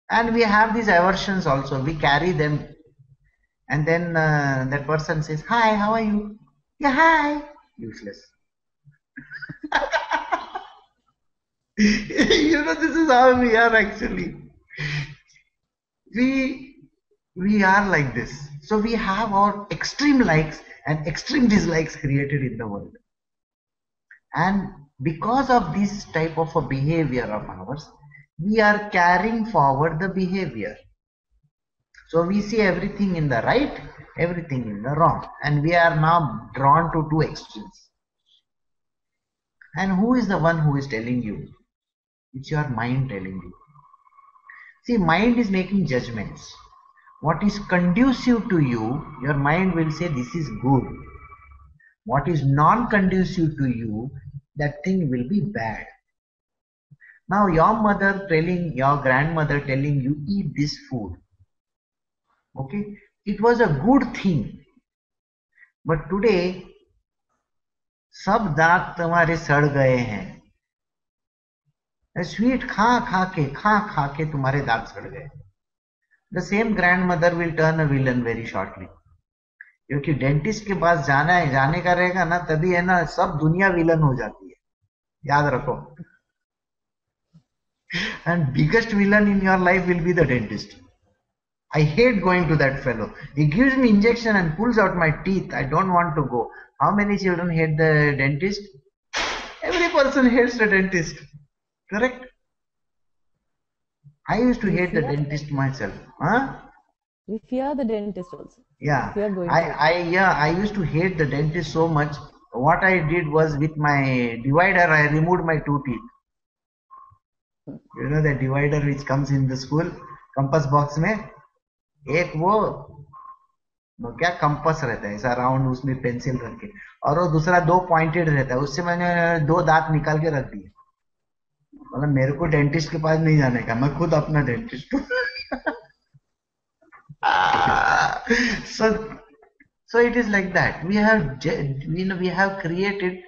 And we have these aversions also. We carry them. And then that person says, hi, how are you? Yeah, hi. Useless. This is how we are actually. We are like this. So we have our extreme likes and extreme dislikes created in the world. And because of this type of a behavior of ours, we are carrying forward the behavior. So we see everything in the right, everything in the wrong. And we are now drawn to two extremes. And who is the one who is telling you? It's your mind telling you. See, mind is making judgments. What is conducive to you, your mind will say this is good. What is non-conducive to you, that thing will be bad. Now your mother telling, your grandmother telling you, eat this food. Okay, it was a good thing. But today, सब दांत तुम्हारे सड़ गए हैं. Sweet खा खा के तुम्हारे दांत सड़ गए. The same grandmother will turn a villain very shortly. क्योंकि डेंटिस्ट के पास जाने का रहेगा ना, तभी है ना सब दुनिया विलन हो जाती है. याद रखो. And biggest villain in your life will be the dentist. I hate going to that fellow. He gives me injection and pulls out my teeth. I don't want to go. How many children hate the dentist? Every person hates the dentist. Correct? I used to hate the dentist myself. Huh? We fear the dentist also. Yeah. We are going I used to hate the dentist so much. What I did was, with my divider, I removed my 2 teeth. You know the divider which comes in the school compass box में, एक वो क्या compass रहता है ऐसा round, उसमें pencil रख के, और वो दूसरा 2 पॉइंटेड रहता है. उससे मैंने 2 दांत निकाल के रख दिए. मतलब मेरे को डेंटिस्ट के पास नहीं जाने का, मैं खुद अपना डेंटिस्ट हूँ. So it is like that. We have created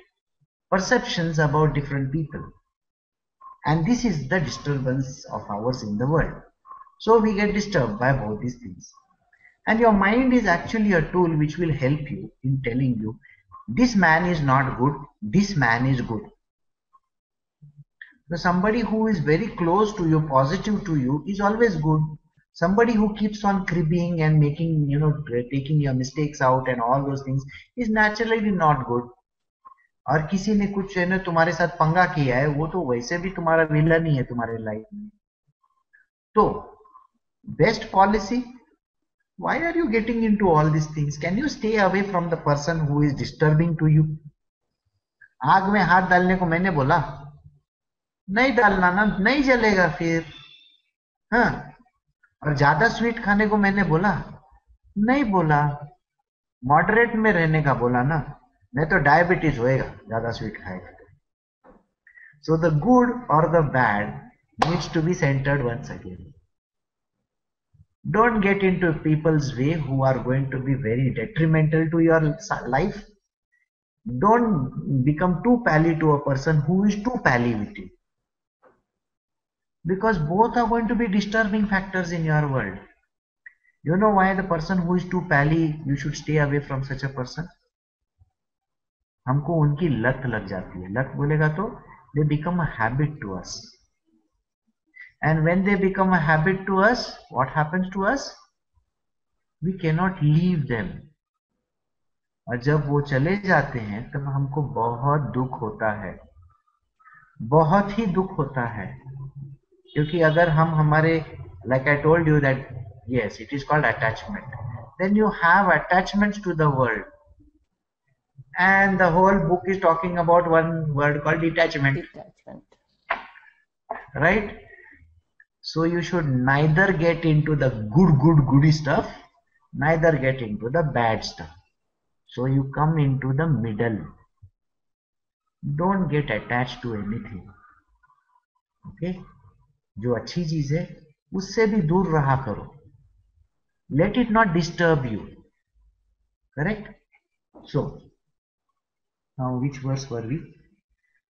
perceptions about different people, and this is the disturbance of ours in the world. So we get disturbed by both these things. And your mind is actually a tool which will help you in telling you, this man is not good, this man is good. So somebody who is very close to you, positive to you, is always good. Somebody who keeps on cribbing and making, taking your mistakes out and all those things is naturally not good. और किसी ने कुछ है ना तुम्हारे साथ पंगा किया है, वो तो वैसे भी तुम्हारा विलन ही है तुम्हारे लाइफ में. तो best policy, why are you getting into all these things? Can you stay away from the person who is disturbing to you? आग में हाथ डालने को मैंने बोला, नहीं डालना ना, नहीं जलेगा फिर. हाँ. और ज्यादा स्वीट खाने को मैंने बोला, नहीं बोला. मॉडरेट में रहने का बोला ना. नहीं तो डायबिटीज होएगा ज्यादा स्वीट खाएगा. So the good or the bad needs to be centered once again. Don't get into people's way who are going to be very detrimental to your life. Don't become too pally to a person who is too pally with you. Because both are going to be disturbing factors in your world. You know why the person who is too pally, you should stay away from such a person? हमको उनकी लत लग जाती है. लत बोलेगा तो they become a habit to us. And when they become a habit to us, what happens to us? We cannot leave them. और जब वो चले जाते हैं तब हमको बहुत दुख होता है, बहुत ही दुख होता है. क्योंकि अगर हम हमारे, like I told you that yes, it is called attachment. Then you have attachments to the world. And the whole book is talking about one word called detachment. Detachment. Right? So you should neither get into the goody stuff, neither get into the bad stuff. So you come into the middle. Don't get attached to anything. Okay? जो अच्छी चीज है उससे भी दूर रहा करो. Let it not disturb you. Correct? So, now which verse were we?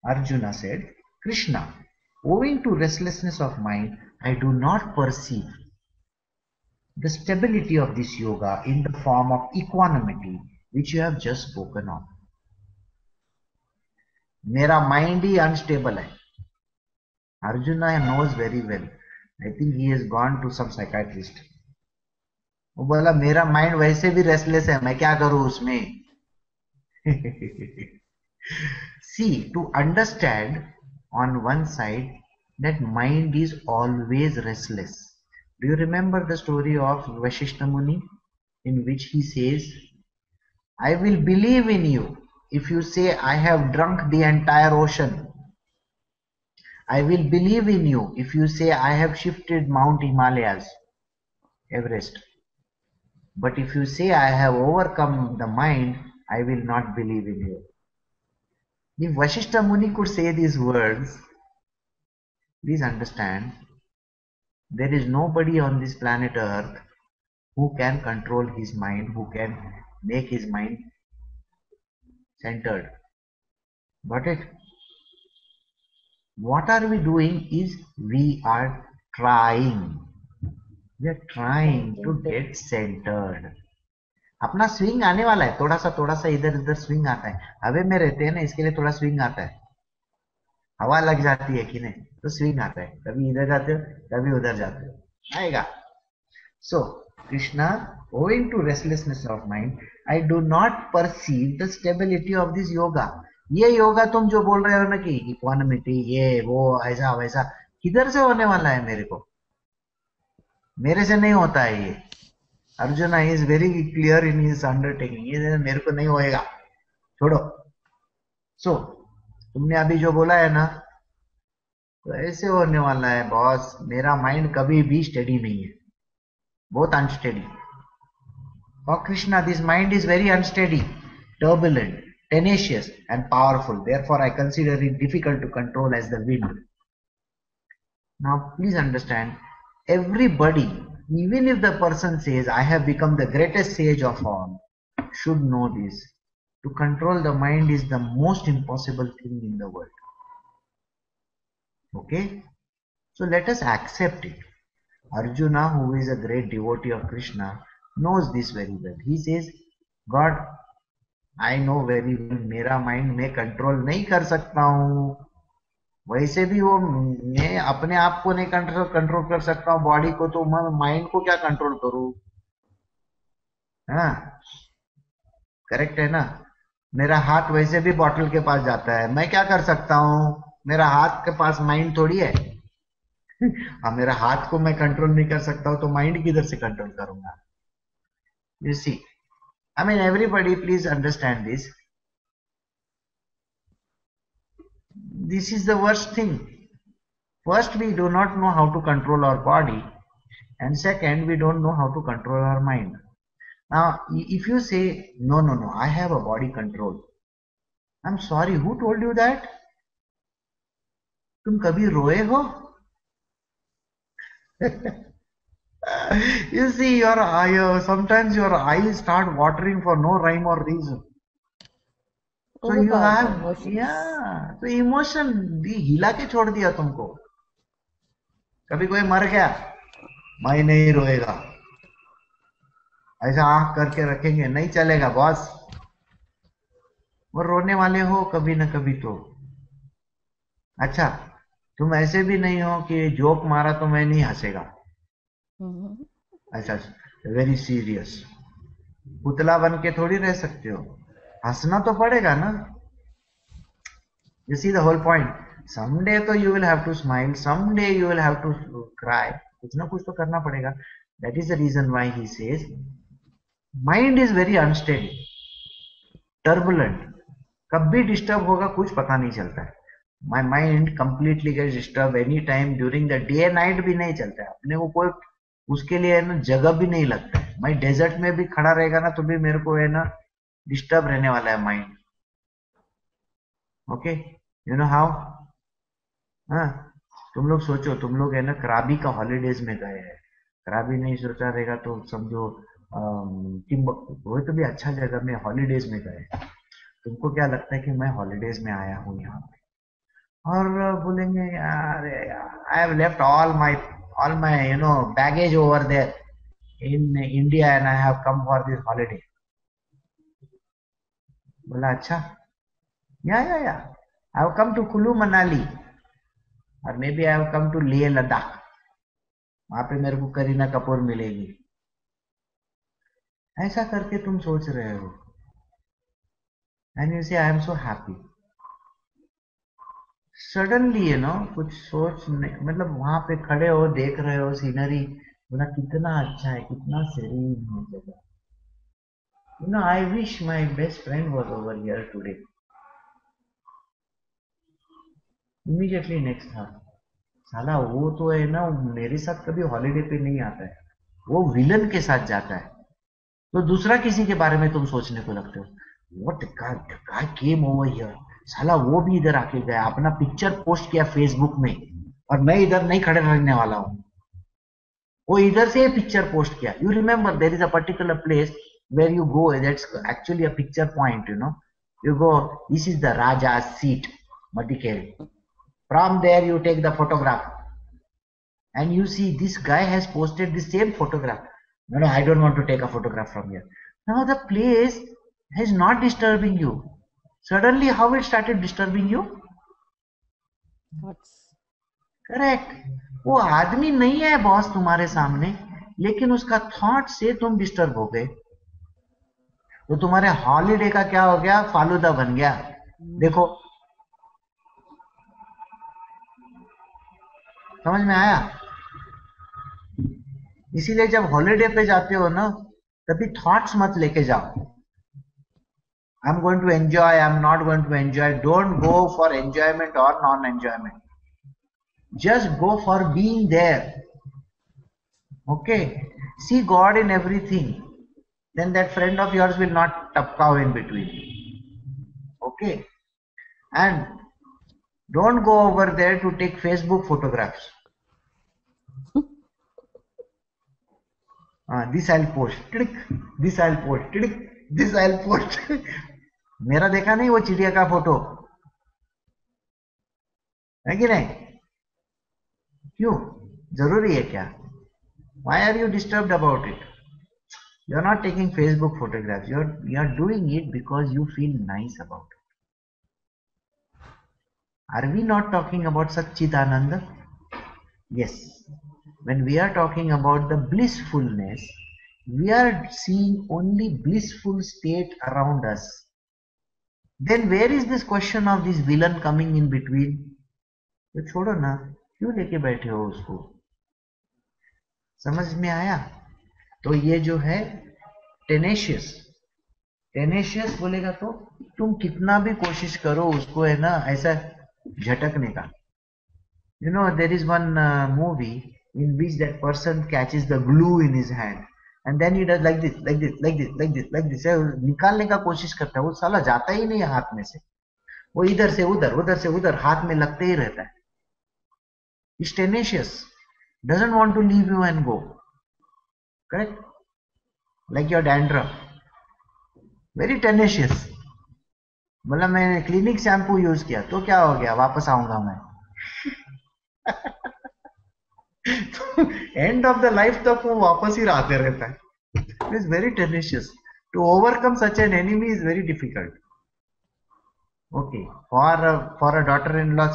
Arjuna said, Krishna, owing to restlessness of mind, I do not perceive the stability of this yoga in the form of equanimity which you have just spoken of. मेरा mind ही unstable है. Arjuna knows very well. I think he has gone to some psychiatrist. वो बोला मेरा mind वैसे भी restless है, मैं क्या करूं उसमें. See, to understand on one side that mind is always restless. Do you remember the story of Vashishta Muni, in which he says, I will believe in you if you say I have drunk the entire ocean. I will believe in you if you say I have shifted Mount Himalayas, Everest. But if you say I have overcome the mind, I will not believe in you. If Vashishta Muni could say these words, please understand, there is nobody on this planet Earth who can control his mind, who can make his mind centered. Got it? What are we doing is we are trying. We are trying to get centered. अपना swing आने वाला है, थोड़ा सा इधर उधर swing आता है. हवा में रहते हैं ना, इसके लिए थोड़ा स्विंग आता है. हवा लग जाती है कि नहीं तो स्विंग आता है. कभी इधर जाते हो, कभी उधर जाते हो, आएगा. So, Krishna, owing to restlessness of mind, I do not perceive the stability of this yoga. ये योगा तुम जो बोल रहे हो ना कि इक्वानिमिटी, ये वो ऐसा वैसा, किधर से होने वाला है मेरे को? मेरे से नहीं होता है ये. Arjuna is very clear in his undertaking. ये मेरे को नहीं होएगा, छोड़ो. सो तुमने अभी जो बोला है ना, तो ऐसे होने वाला है बॉस. मेरा माइंड कभी भी स्टेडी नहीं है, बहुत unsteady. For Krishna, this mind is very unsteady, turbulent, tenacious and powerful. Therefore, I consider it difficult to control as the wind. Now, please understand, everybody, even if the person says, I have become the greatest sage of all, should know this. To control the mind is the most impossible thing in the world. Okay? So let us accept it. Arjuna, who is a great devotee of Krishna, knows this very well. He says, God, I know very well, मेरा mind मैं control नहीं कर सकता हूँ. वैसे भी वो मैं अपने आप को नहीं कंट्रोल कर सकता हूँ, बॉडी को, तो मैं माइंड को क्या कंट्रोल करूँ? हाँ, करेक्ट है ना. मेरा हाथ वैसे भी बॉटल के पास जाता है, मैं क्या कर सकता हूँ? मेरा हाथ के पास माइंड थोड़ी है. अब मेरा हाथ को मैं कंट्रोल नहीं कर सकता हूँ तो माइंड किधर से कंट्रोल करूंगा? You see, I mean, everybody, please understand this. This is the worst thing. First, we do not know how to control our body, and second, we don't know how to control our mind. Now, if you say, no, I have a body control, I am sorry, who told you that? तुम कभी रोए हो? You see, your eye, sometimes your eyes start watering for no rhyme or reason. So you Overpowered by have, emotions. yeah, तो emotion हिला के छोड़ दिया तुमको. कभी कोई मर गया, मैं नहीं रोएगा, ऐसा आंख करके रखेंगे, नहीं चलेगा बॉस. वो रोने वाले हो कभी ना कभी तो. अच्छा, तुम ऐसे भी नहीं हो कि जोक मारा तो मैं नहीं हंसेगा. Mhm. ऐसा वेरी सीरियस पुतला बन के थोड़ी रह सकते हो. हंसना तो पड़ेगा ना. You see the whole point. Someday तो you will have to smile, someday you will have to cry. कुछ ना कुछ तो करना पड़ेगा. That is the reason why he says mind is very unsteady, turbulent. कब भी डिस्टर्ब होगा कुछ पता नहीं चलता है. My mind completely gets disturbed any time during the day night भी नहीं चलता है. अपने को कोई उसके लिए है ना जगह भी नहीं लगता है. मैं डेजर्ट में भी खड़ा रहेगा ना तो भी मेरे को है ना डिस्टर्ब रहने वाला है mind. Okay, you know how. हाँ, तुम लोग सोचो, तुम लोग है ना कराबी का हॉलीडेज में गए हैं. कराबी नहीं सोचा रहेगा तो समझो टिम्बक्टू, वो तो भी अच्छा जगह में हॉलीडेज में गए. तुमको क्या लगता है कि मैं हॉलीडेज में आया हूँ यहाँ पे, और बोलेंगे यार I have left all my baggage over there in India and I have come for this holiday. बोला अच्छा, या I have come to Kullu Manali और maybe I have come to Leh Ladakh. वहां पे मेरे को करीना कपूर मिलेगी. ऐसा करके तुम सोच रहे हो एंड यू से I am so happy. Suddenly कुछ सोच नहीं, मतलब वहां पे खड़े हो देख रहे हो सीनरी, बोला कितना अच्छा है, कितना सेरीन है जगह. I wish my best friend was over here today. Immediately next था, साला वो तो है ना मेरे साथ कभी हॉलीडे पे नहीं आता है, वो विलन के साथ जाता है. तो दूसरा किसी के बारे में तुम सोचने को लगते हो. What guy came over here. साला वो भी इधर आके गया, अपना पिक्चर पोस्ट किया फेसबुक में, और मैं इधर नहीं खड़े रहने वाला हूँ. वो इधर से पिक्चर पोस्ट किया. You remember there is a particular place where you go, that's actually a picture point. You go, this is the Raja seat Madikeri. From there you take the photograph and you see this guy has posted the same photograph. No, I don't want to take a photograph from here. Now the place is not disturbing you. Suddenly how it started disturbing you? Thoughts. Correct. वो आदमी नहीं है boss तुम्हारे सामने, लेकिन उसका thought से तुम डिस्टर्ब हो गए. तो तुम्हारे हॉलीडे का क्या हो गया, फालूदा बन गया. देखो, समझ में आया? इसीलिए जब हॉलीडे पे जाते हो ना, कभी थॉट्स मत लेके जाओ. I am going to enjoy, I am not going to enjoy. Don't go for enjoyment और non enjoyment. Just go for being there. Okay, see God in everything. Then that friend of yours will not tapkao in between. Okay, and don't go over there to take Facebook photographs. This I'll post. This I'll post. This I'll post. मेरा देखा नहीं वो चिड़िया का photo है कि नहीं? क्यों जरूरी है क्या? Why are you disturbed about it? You're not taking Facebook photographs. You're doing it because you feel nice about it. Are we not talking about Satchidananda? Yes. When we are talking about the blissfulness, we are seeing only blissful state around us. Then where is this question of this villain coming in between? तो छोड़ो ना, क्यों लेके बैठे हो उसको. समझ में आया? तो ये जो है टेनेशियस बोलेगा तो तुम कितना भी कोशिश करो उसको है ना ऐसा झटकने का. There is one movie in which that person catches the glue in his hand and then he does like this. निकालने का कोशिश करता है, वो साला जाता ही नहीं हाथ में से. वो इधर से उधर हाथ में लगते ही रहता है. It's tenacious, doesn't want to leave you and go. Correct? Like your dandruff, very tenacious. मतलब मैंने क्लिनिक शैम्पू यूज किया तो क्या हो गया, वापस आऊंगा मैं. तो एंड ऑफ द लाइफ तक वो वापस ही आते रहता है. It is very tenacious. To overcome such an enemy is very difficult. Okay, for a daughter in law,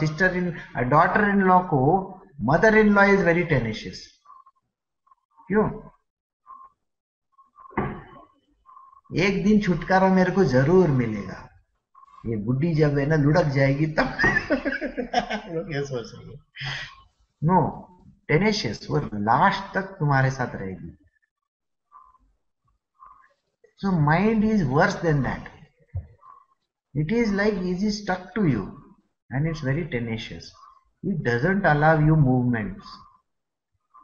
daughter in law को mother in law is very tenacious. क्यों? एक दिन छुटकारा मेरे को जरूर मिलेगा. ये बुढ़ी जब है ना लुढ़क जाएगी तब. लोग ये सोच रही है. नो, टेनेशियस, वो लास्ट तक तुम्हारे साथ रहेगी. So mind is worse than that. It is like is stuck to you and it's very tenacious. It doesn't allow you movements.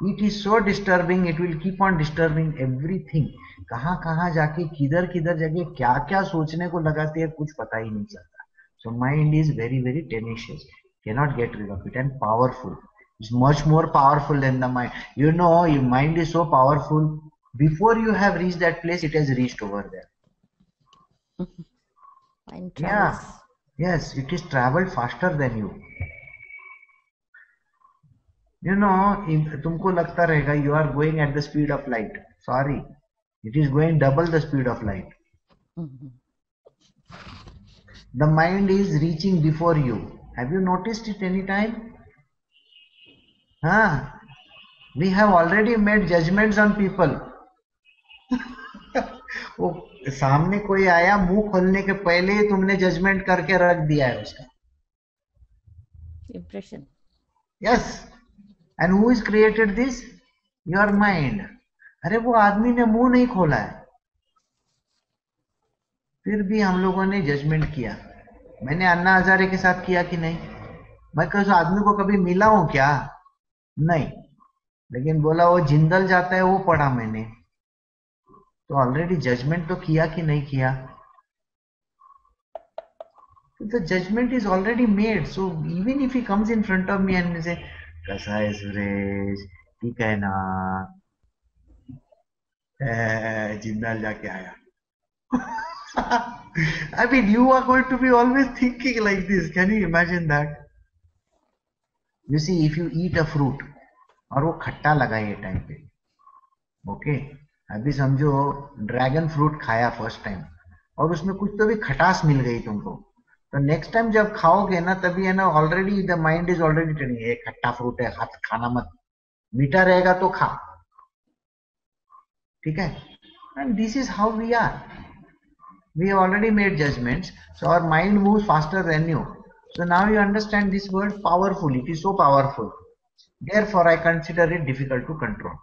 It is so disturbing, it will keep on disturbing everything. कहाँ कहाँ जाके किधर जाके क्या क्या सोचने को लगाती है कुछ पता ही नहीं चलता. So mind is very very tenacious, cannot get rid of it, and powerful. It's much more powerful than the mind. You know, your mind is so powerful. Before you have reached that place, it has reached over there. Mind Yeah. travels. Yes, it is traveled faster than you. You know, if तुमको लगता रहेगा you are going at the speed of light. Sorry, it is going double the speed of light. Mhm. The mind is reaching before you. Have you noticed it any time? We have already made judgments on people. वो सामने कोई आया, मुंह खोलने के पहले ही तुमने judgement करके रख दिया है उसका. Impression. Yes. And who has created this? Your mind. अरे वो आदमी ने मुंह नहीं खोला है, फिर भी हम लोगों ने जजमेंट किया. मैंने अन्ना हजारे के साथ किया कि नहीं? मैं उस आदमी को कभी मिला हूं क्या? नहीं. लेकिन बोला वो जिंदल जाता है वो पढ़ा मैंने. तो ऑलरेडी जजमेंट तो किया कि नहीं किया? The judgment is already made. So even if he comes in front of me and say, "कैसा है सुरेश? ठीक है ना? जिंदल जाके आया." I mean, you are going to be always thinking like this. Can you imagine that? You see, if you eat a fruit और वो खट्टा लगा ये टाइम पे, ओके, अभी समझो ड्रैगन फ्रूट खाया फर्स्ट टाइम और उसमें कुछ तो भी खटास मिल गई तुमको, तो नेक्स्ट टाइम जब खाओगे ना तभी है ना already the mind is already telling ये खट्टा फ्रूट है, हाथ खाना मत, मीठा रहेगा तो खा. ठीक है? And this is how we are. We have already made judgments, so our mind moves faster than you. So now you understand this word powerful. It is so powerful. Therefore, I consider it difficult to control.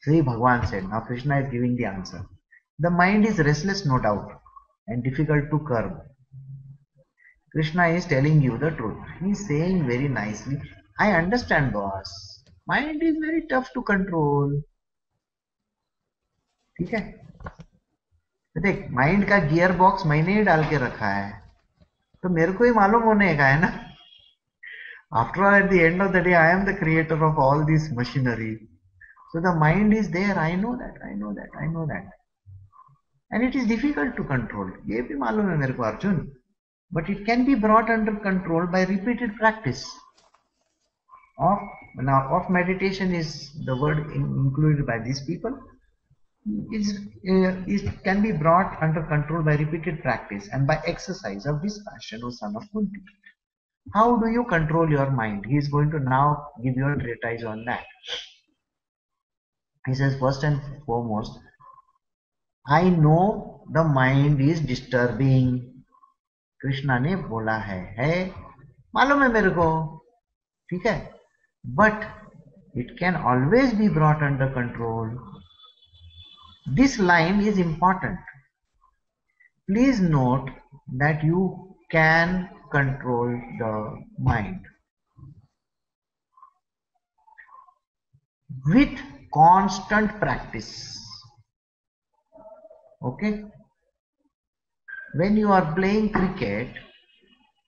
Sri Bhagwan said. Now Krishna is giving the answer. The mind is restless, no doubt, and difficult to curb. Krishna is telling you the truth. He is saying very nicely, I understand, boss. Mind is very tough to control. ठीक है? देख, mind का gear box मैंने ही डाल के रखा है, तो मेरे को ही मालूम होने का है ना. After all, at the end of the day, I am the creator of all this machinery. So the mind is there. I know that, I know that, I know that. And it is difficult to control. ये भी मालूम है मेरे को, Arjun. But it can be brought under control by repeated practice of meditation is the word included by these people. It can be brought under control by repeated practice and by exercise of this fashion, O son of Kunti. How do you control your mind? He is going to now give you a treatise on that. He says, first and foremost, I know the mind is disturbing. Krishna ने बोला है मालूम है मेरे को, ठीक है, but it can always be brought under control. This line is important. Please note that you can control the mind with constant practice. Okay? When you are playing cricket,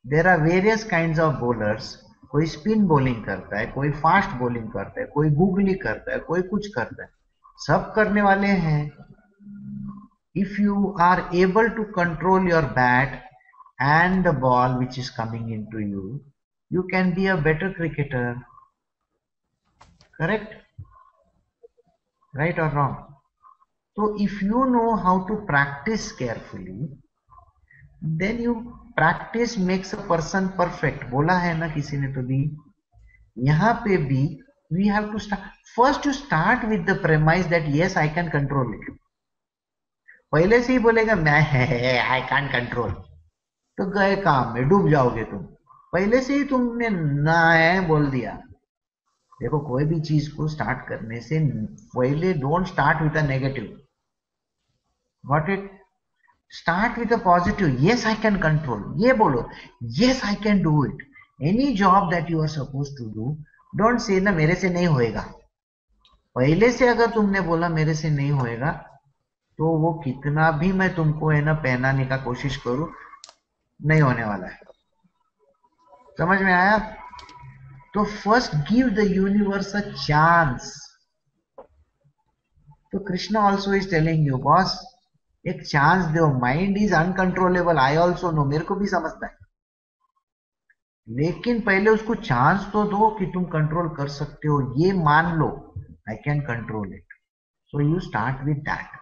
there are various kinds of bowlers. कोई spin bowling करता है, कोई fast bowling करता है, कोई googly करता है, कोई कुछ करता है. सब करने वाले हैं. If you are able to control your bat and the ball which is coming into you, you can be a better cricketer. Correct? Right or wrong? So if you know how to practice carefully, then you practice makes a person perfect. बोला है ना किसी ने तो भी. यहाँ पे भी we have to start. First you start with the premise that yes, I can control it. पहले से ही बोलेगा मैं आई कैन कंट्रोल, तो गए काम में, डूब जाओगे तुम. पहले से ही तुमने ना है बोल दिया. देखो कोई भी चीज को स्टार्ट करने से पहले don't start with a negative. What it, start with a positive. Yes I can control, ये बोलो. Yes I can do it. Any job that you are suppose to do, don't say ना मेरे से नहीं होएगा. पहले से अगर तुमने बोला मेरे से नहीं होएगा, तो वो कितना भी मैं तुमको है ना पहनाने का कोशिश करूं, नहीं होने वाला है. समझ में आया? तो first give the universe a chance. तो Krishna also is telling you boss, एक चांस दो. Mind is uncontrollable, I also know, मेरे को भी समझता है. लेकिन पहले उसको चांस तो दो कि तुम कंट्रोल कर सकते हो. ये मान लो I can control it. So you start with that.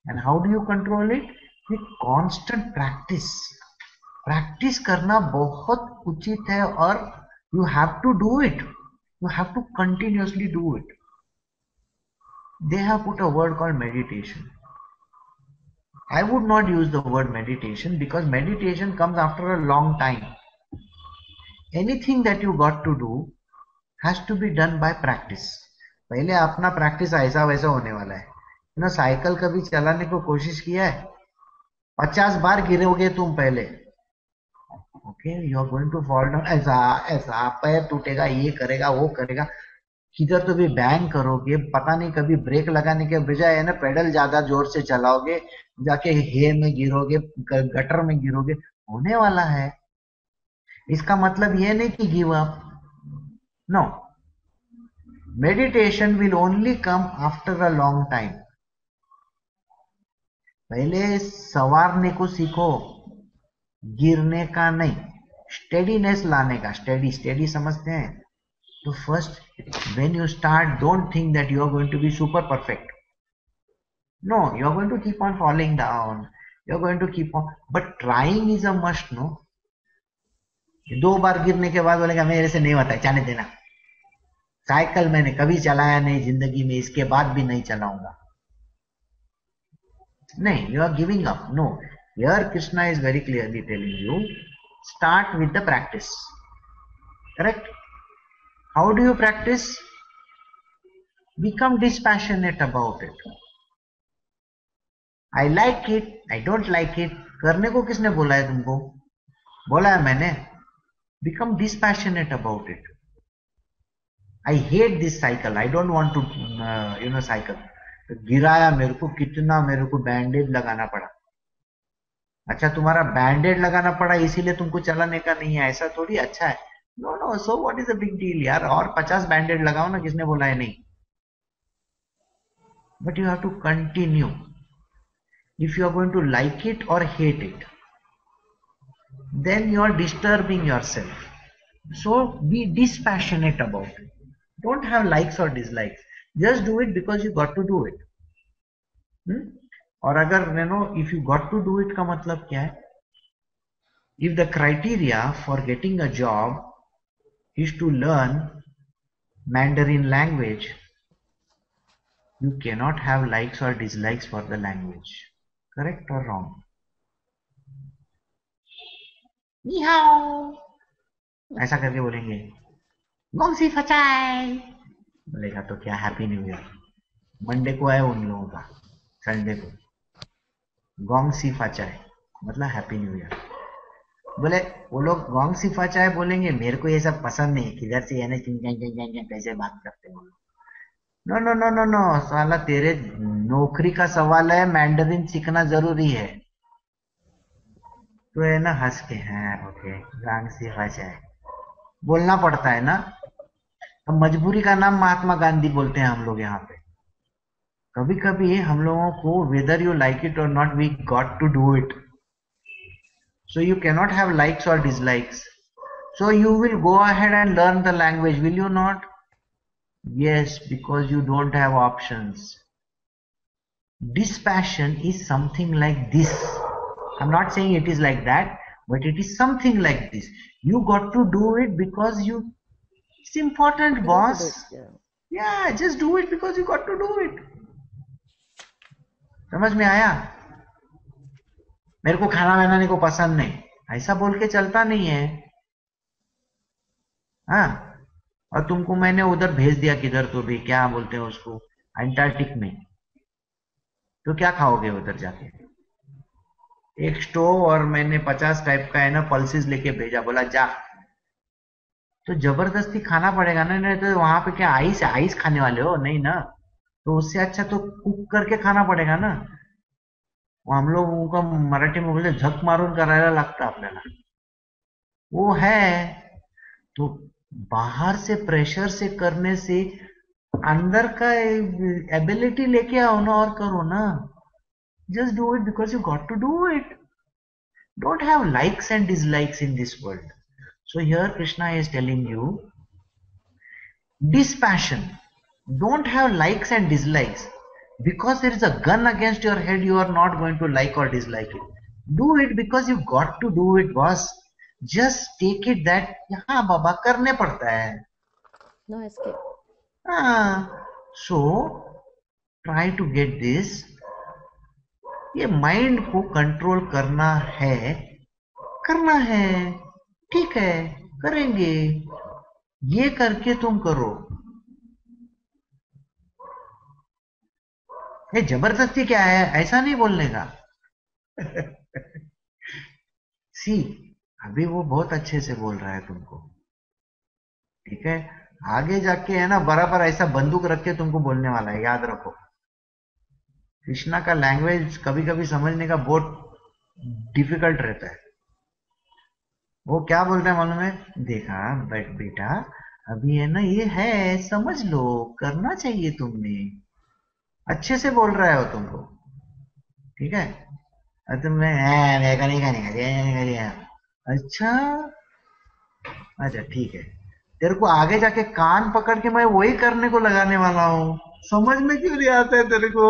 And how do you control it? With constant practice. Practice करना बहुत उचित है, और you have to do it. You have to continuously do it. They have put a word called meditation. I would not use the word meditation because meditation comes after a long time. Anything that you got to do has to be done by practice. पहले अपना practice ऐसा वैसा होने वाला है ना. Cycle कभी चलाने को कोशिश किया है? 50 बार गिरोगे तुम पहले. Okay, you are going to fall down. ऐसा ऐसा पैर टूटेगा, ये करेगा वो करेगा. किधर तो भी बैंग करोगे, पता नहीं कभी ब्रेक लगाने के बजाय है ना पेडल ज्यादा जोर से चलाओगे, जाके हे में गिरोगे, गटर में गिरोगे. होने वाला है. इसका मतलब ये नहीं कि give up. No, meditation will only come after a long time. पहले सवारने को सीखो, गिरने का नहीं. स्टेडीनेस लाने का. स्टेडी स्टेडी समझते हैं? तो first when you start, don't think that you are going to be super perfect. No, you are going to keep on falling down. You are going to keep on, but trying is a must. No, 2 बार गिरने के बाद बोलेगा मेरे से नहीं होता है, जाने देना. साइकिल मैंने कभी चलाया नहीं जिंदगी में, इसके बाद भी नहीं चलाऊंगा. नहीं, you are giving up. No, here Krishna is very clearly telling you, start with the practice. Correct? How do you practice? Become dispassionate about it. I like it, I don't like it. करने को किसने बोला है तुमको? बोला है मैंने. Become dispassionate about it. I hate this cycle. I don't want to cycle. तो गिराया मेरे को, कितना मेरे को बैंडेज लगाना पड़ा. अच्छा, तुम्हारा बैंडेज लगाना पड़ा इसीलिए तुमको चलाने का नहीं है, ऐसा थोड़ी. अच्छा है. No no, so what is the big deal यार. और 50 बैंडेज लगाओ ना, किसने बोला है नहीं. But you have to continue. If you are going to like it or hate it, then you are disturbing yourself. So be dispassionate about it. Don't have likes or dislikes. Just do it because you got to do it. और अगर if you got to do it का मतलब क्या है? If the criteria for getting a job is to learn Mandarin language, you cannot have likes or dislikes for the language. Correct or wrong? ऐसा करके बोलेंगे गोंगसी फचाई. बोलेगा तो क्या हैप्पी न्यू ईयर. मंडे को है उन लोगों का, संडे को गोंगसी फचाई मतलब हैप्पी न्यू ईयर. बोले वो लोग गोंगसी फचाई बोलेंगे, मेरे को ये सब पसंद नहीं. किधर से यानी कैसे बात करते हो. No no no no no, साला तेरे नौकरी का सवाल है, मैंडरिन सीखना जरूरी है. तो है ना हंस के, हैं ओके गांग सी भाषा है, बोलना पड़ता है ना। अब मजबूरी का नाम महात्मा गांधी बोलते हैं हम लोग यहाँ पे। कभी कभी हम लोगों को वेदर यू लाइक इट और not we got to do it. So you cannot have likes or dislikes. So you will go ahead and learn the language, will you not? Yes, because you don't have options. Dispassion is something like this. I'm not saying it is like that, but it is something like this. You got to do it because you, it's important, You got to do it. boss. Yeah. Yeah, just do it because you got to do it. समझ में आया? मेरे को खाना बनाने को पसंद नहीं, ऐसा बोल के चलता नहीं है. हाँ, और तुमको मैंने उधर भेज दिया, किधर तो भी क्या बोलते हैं उसको, अंटार्कटिक में, तो क्या खाओगे उधर जाके? एक स्टोव और मैंने 50 टाइप का है ना पल्सेस लेके भेजा, बोला जा. तो जबरदस्ती खाना पड़ेगा ना, नहीं तो वहां पे क्या आइस आइस खाने वाले हो? नहीं ना. तो उससे अच्छा तो कुक करके खाना पड़ेगा ना. वो हम लोगों का मराठी में बोलते झक मारून करायला लागतं आपल्याला, वो है. तो बाहर से प्रेशर से करने से अंदर का एबिलिटी लेके आओ ना और करो ना. Just do it because you got to do it. Don't have likes and dislikes in this world. So here Krishna is telling you dispassion. Don't have likes and dislikes. Because there is a gun against your head, you are not going to like or dislike it. Do it because you got to do it, boss. Just take it that हाँ बाबा करने पड़ता है. No escape. So try to get this. ये mind को control करना है, ठीक है, करेंगे. ये करके तुम करो. ये जबरदस्ती क्या है, ऐसा नहीं बोलने का. सी, अभी वो बहुत अच्छे से बोल रहा है तुमको, ठीक है. आगे जाके है ना बराबर ऐसा बंदूक रख के तुमको बोलने वाला है, याद रखो. कृष्णा का लैंग्वेज कभी कभी समझने का बहुत डिफिकल्ट रहता है. वो क्या बोलते हैं मालूम है? देखा बट बेटा, अभी है ना ये है, समझ लो, करना चाहिए तुमने. अच्छे से बोल रहा है वो तुमको, ठीक है. तुमने अच्छा, अच्छा ठीक है. तेरे को आगे जाके कान पकड़ के मैं वही करने को लगाने वाला हूँ. समझ में क्यों नहीं आता है तेरे को?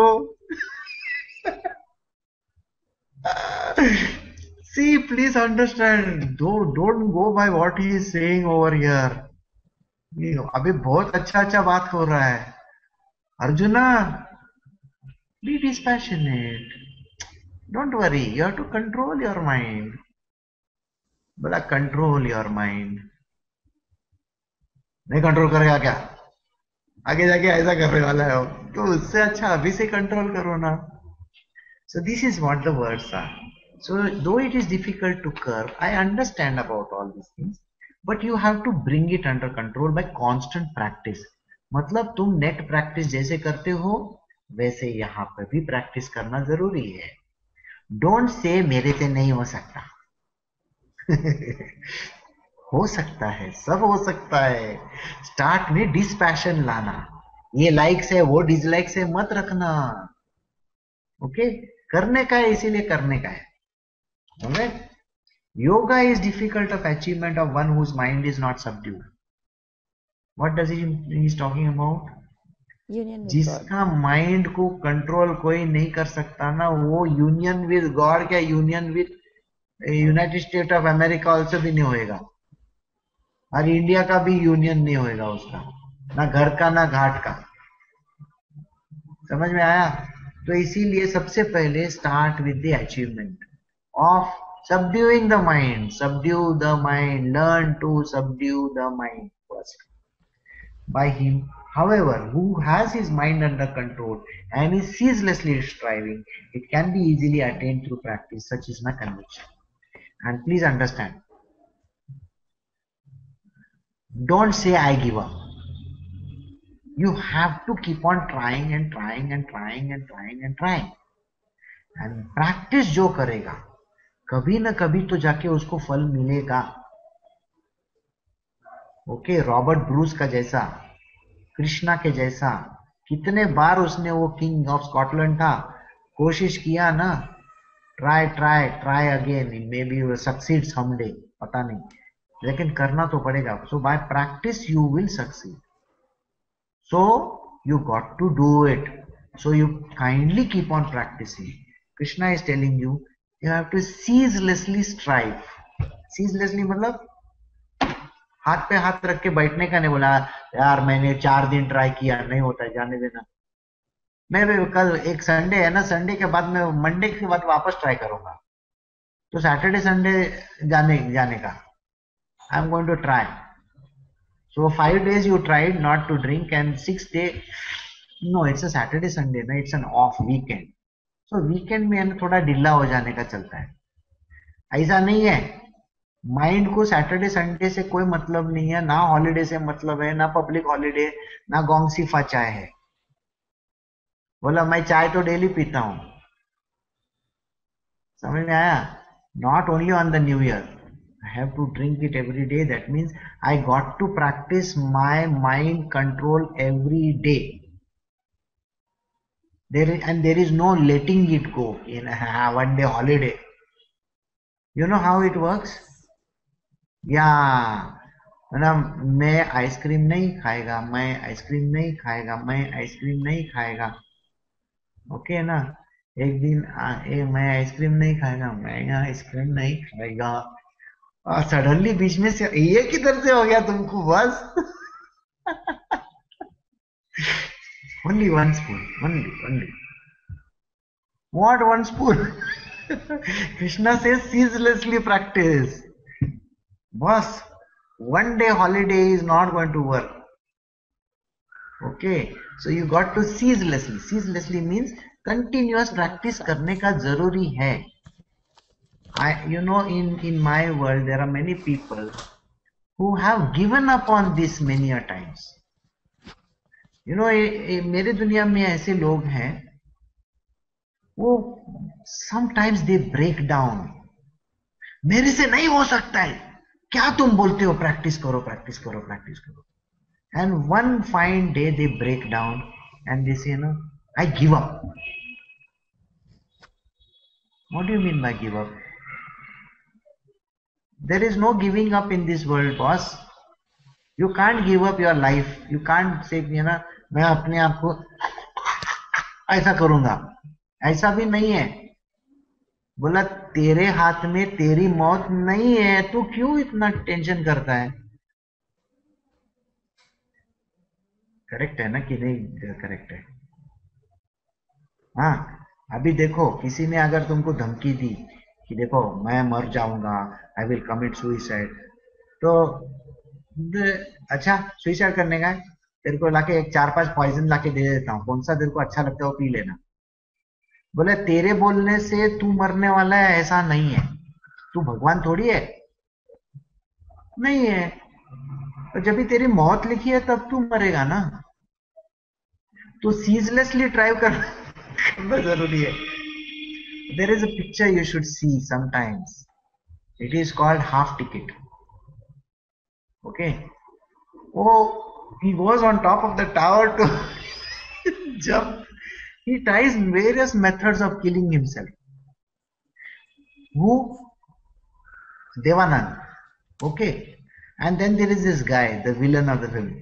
See, please understand. Don't go by what he is saying over here. अभी बहुत अच्छा बात हो रहा है. Arjuna, be dispassionate. Don't worry. You have to control your mind. बोला कंट्रोल योर माइंड. नहीं कंट्रोल करेगा क्या? आगे जाके ऐसा करने वाला है. तो उससे अच्छा अभी से कंट्रोल करो ना. So this is what the words are. So though it is difficult to curb, I understand about all these things, but you have to bring it under control by constant practice. मतलब तुम net practice जैसे करते हो वैसे यहाँ पर भी practice करना जरूरी है. डोंट से मेरे से नहीं हो सकता. हो सकता है, सब हो सकता है. स्टार्ट में डिस्पैशन लाना. ये लाइक्स है वो डिसलाइक्स है मत रखना. ओके, करने का है इसीलिए करने का है. Alright? Yoga is difficult of achievement of one whose mind is not subdued. What does he is talking about? Union with God. जिसका माइंड को कंट्रोल कोई नहीं कर सकता ना, वो यूनियन विद गॉड क्या, union with United state of America also भी नहीं होएगा, और इंडिया का भी यूनियन नहीं होएगा उसका, ना घर का ना घाट का. समझ में आया? तो इसीलिए सबसे पहले start with the achievement of subduing the mind. Subdue the mind. Learn to subdue the mind first. By him, however, who has his mind under control and is ceaselessly striving, it can be easily attained through practice. Such is my conviction. And please understand, don't say I give up. You have to keep on trying and trying and trying and trying and trying. And practice जो करेगा, कभी ना कभी तो जाके उसको फल मिलेगा। ओके, रॉबर्ट ब्रूस का जैसा, कृष्णा के जैसा, कितने बार उसने, वो किंग ऑफ स्कॉटलैंड था, कोशिश किया ना, try try try again, maybe you succeed someday, पता नहीं, लेकिन करना तो पड़ेगा। So by practice you will succeed, so you got to do it, so you kindly keep on practicing. Krishna is telling you, you have to ceaselessly strive. Ceaselessly मतलब हाथ पे हाथ रख के बैठने का नहीं बोला, यार मैंने 4 दिन ट्राई किया नहीं होता है, जाने देना। मैं भी कल एक संडे है ना, संडे के बाद मैं मंडे के बाद वापस ट्राई करूंगा, तो सैटरडे संडे जाने जाने का, I am going to try. So 5 days you tried not to drink, and 6th day, no, it's a Saturday Sunday, no, it's an off weekend. So weekend में हमें थोड़ा ढीला हो जाने का चलता है, ऐसा नहीं है। माइंड को सैटरडे संडे से कोई मतलब नहीं है, ना हॉलीडे से मतलब है, ना पब्लिक हॉलीडे, ना गोंगसीफा चाय है। बोला मैं चाय तो डेली पीता हूं, समझ में आया? Not only on the new year, I have to drink it every day. That means I got to practice my mind control every day. There is no letting it go in a 1 day holiday. You know how it works? Yeah. ना, मैं ice cream नहीं खाएगा, मैं ice cream नहीं खाएगा, मैं ice cream नहीं खाएगा। ओके ना, एक दिन मैं आइसक्रीम नहीं खाएगा, मैं आइसक्रीम नहीं खाएगा, सडनली बीच में से ये किधर से हो गया तुमको? बस only one spoon, only what one spoon? Krishna says ceaselessly practice. Boss, 1 day holiday is not going to work. Okay, so you got to ceaselessly means continuous practice करने का जरूरी है। In my world there are many people who have given up on this many a times. मेरे दुनिया में ऐसे लोग हैं, वो sometimes they break down. मेरे से नहीं हो सकता है, क्या तुम बोलते हो, प्रैक्टिस करो प्रैक्टिस करो प्रैक्टिस करो, and one fine day they break down and they say, no, I give up. What do you mean by give up? There is no giving up in this world, boss. You can't give up your life. You can't say, मैं अपने आप को ऐसा करूंगा, ऐसा भी नहीं है। बोला तेरे हाथ में तेरी मौत नहीं है, तू क्यों इतना टेंशन करता है? करेक्ट है ना कि नहीं? करेक्ट है। हाँ, अभी देखो, किसी ने अगर तुमको धमकी दी कि देखो मैं मर जाऊंगा, आई विल कमिट सुइसाइड, तो अच्छा सुइसाइड करने का है, तेरे को लाके एक 4-5 पॉइजन लाके दे देता हूँ, कौन सा तेरे को अच्छा लगता है वो पी लेना। बोले तेरे बोलने से तू मरने वाला है ऐसा नहीं है, तू भगवान थोड़ी है, नहीं है, तो जब भी तेरी मौत लिखी है तब तू मरेगा ना, तो सीजलेसली ड्राइव करना जरूरी है। There is a picture you should see sometimes. It is called half ticket. Okay. Oh, he was on top of the tower to jump. He tries various methods of killing himself. Who? Devanand. Okay. And then there is this guy, the villain of the film.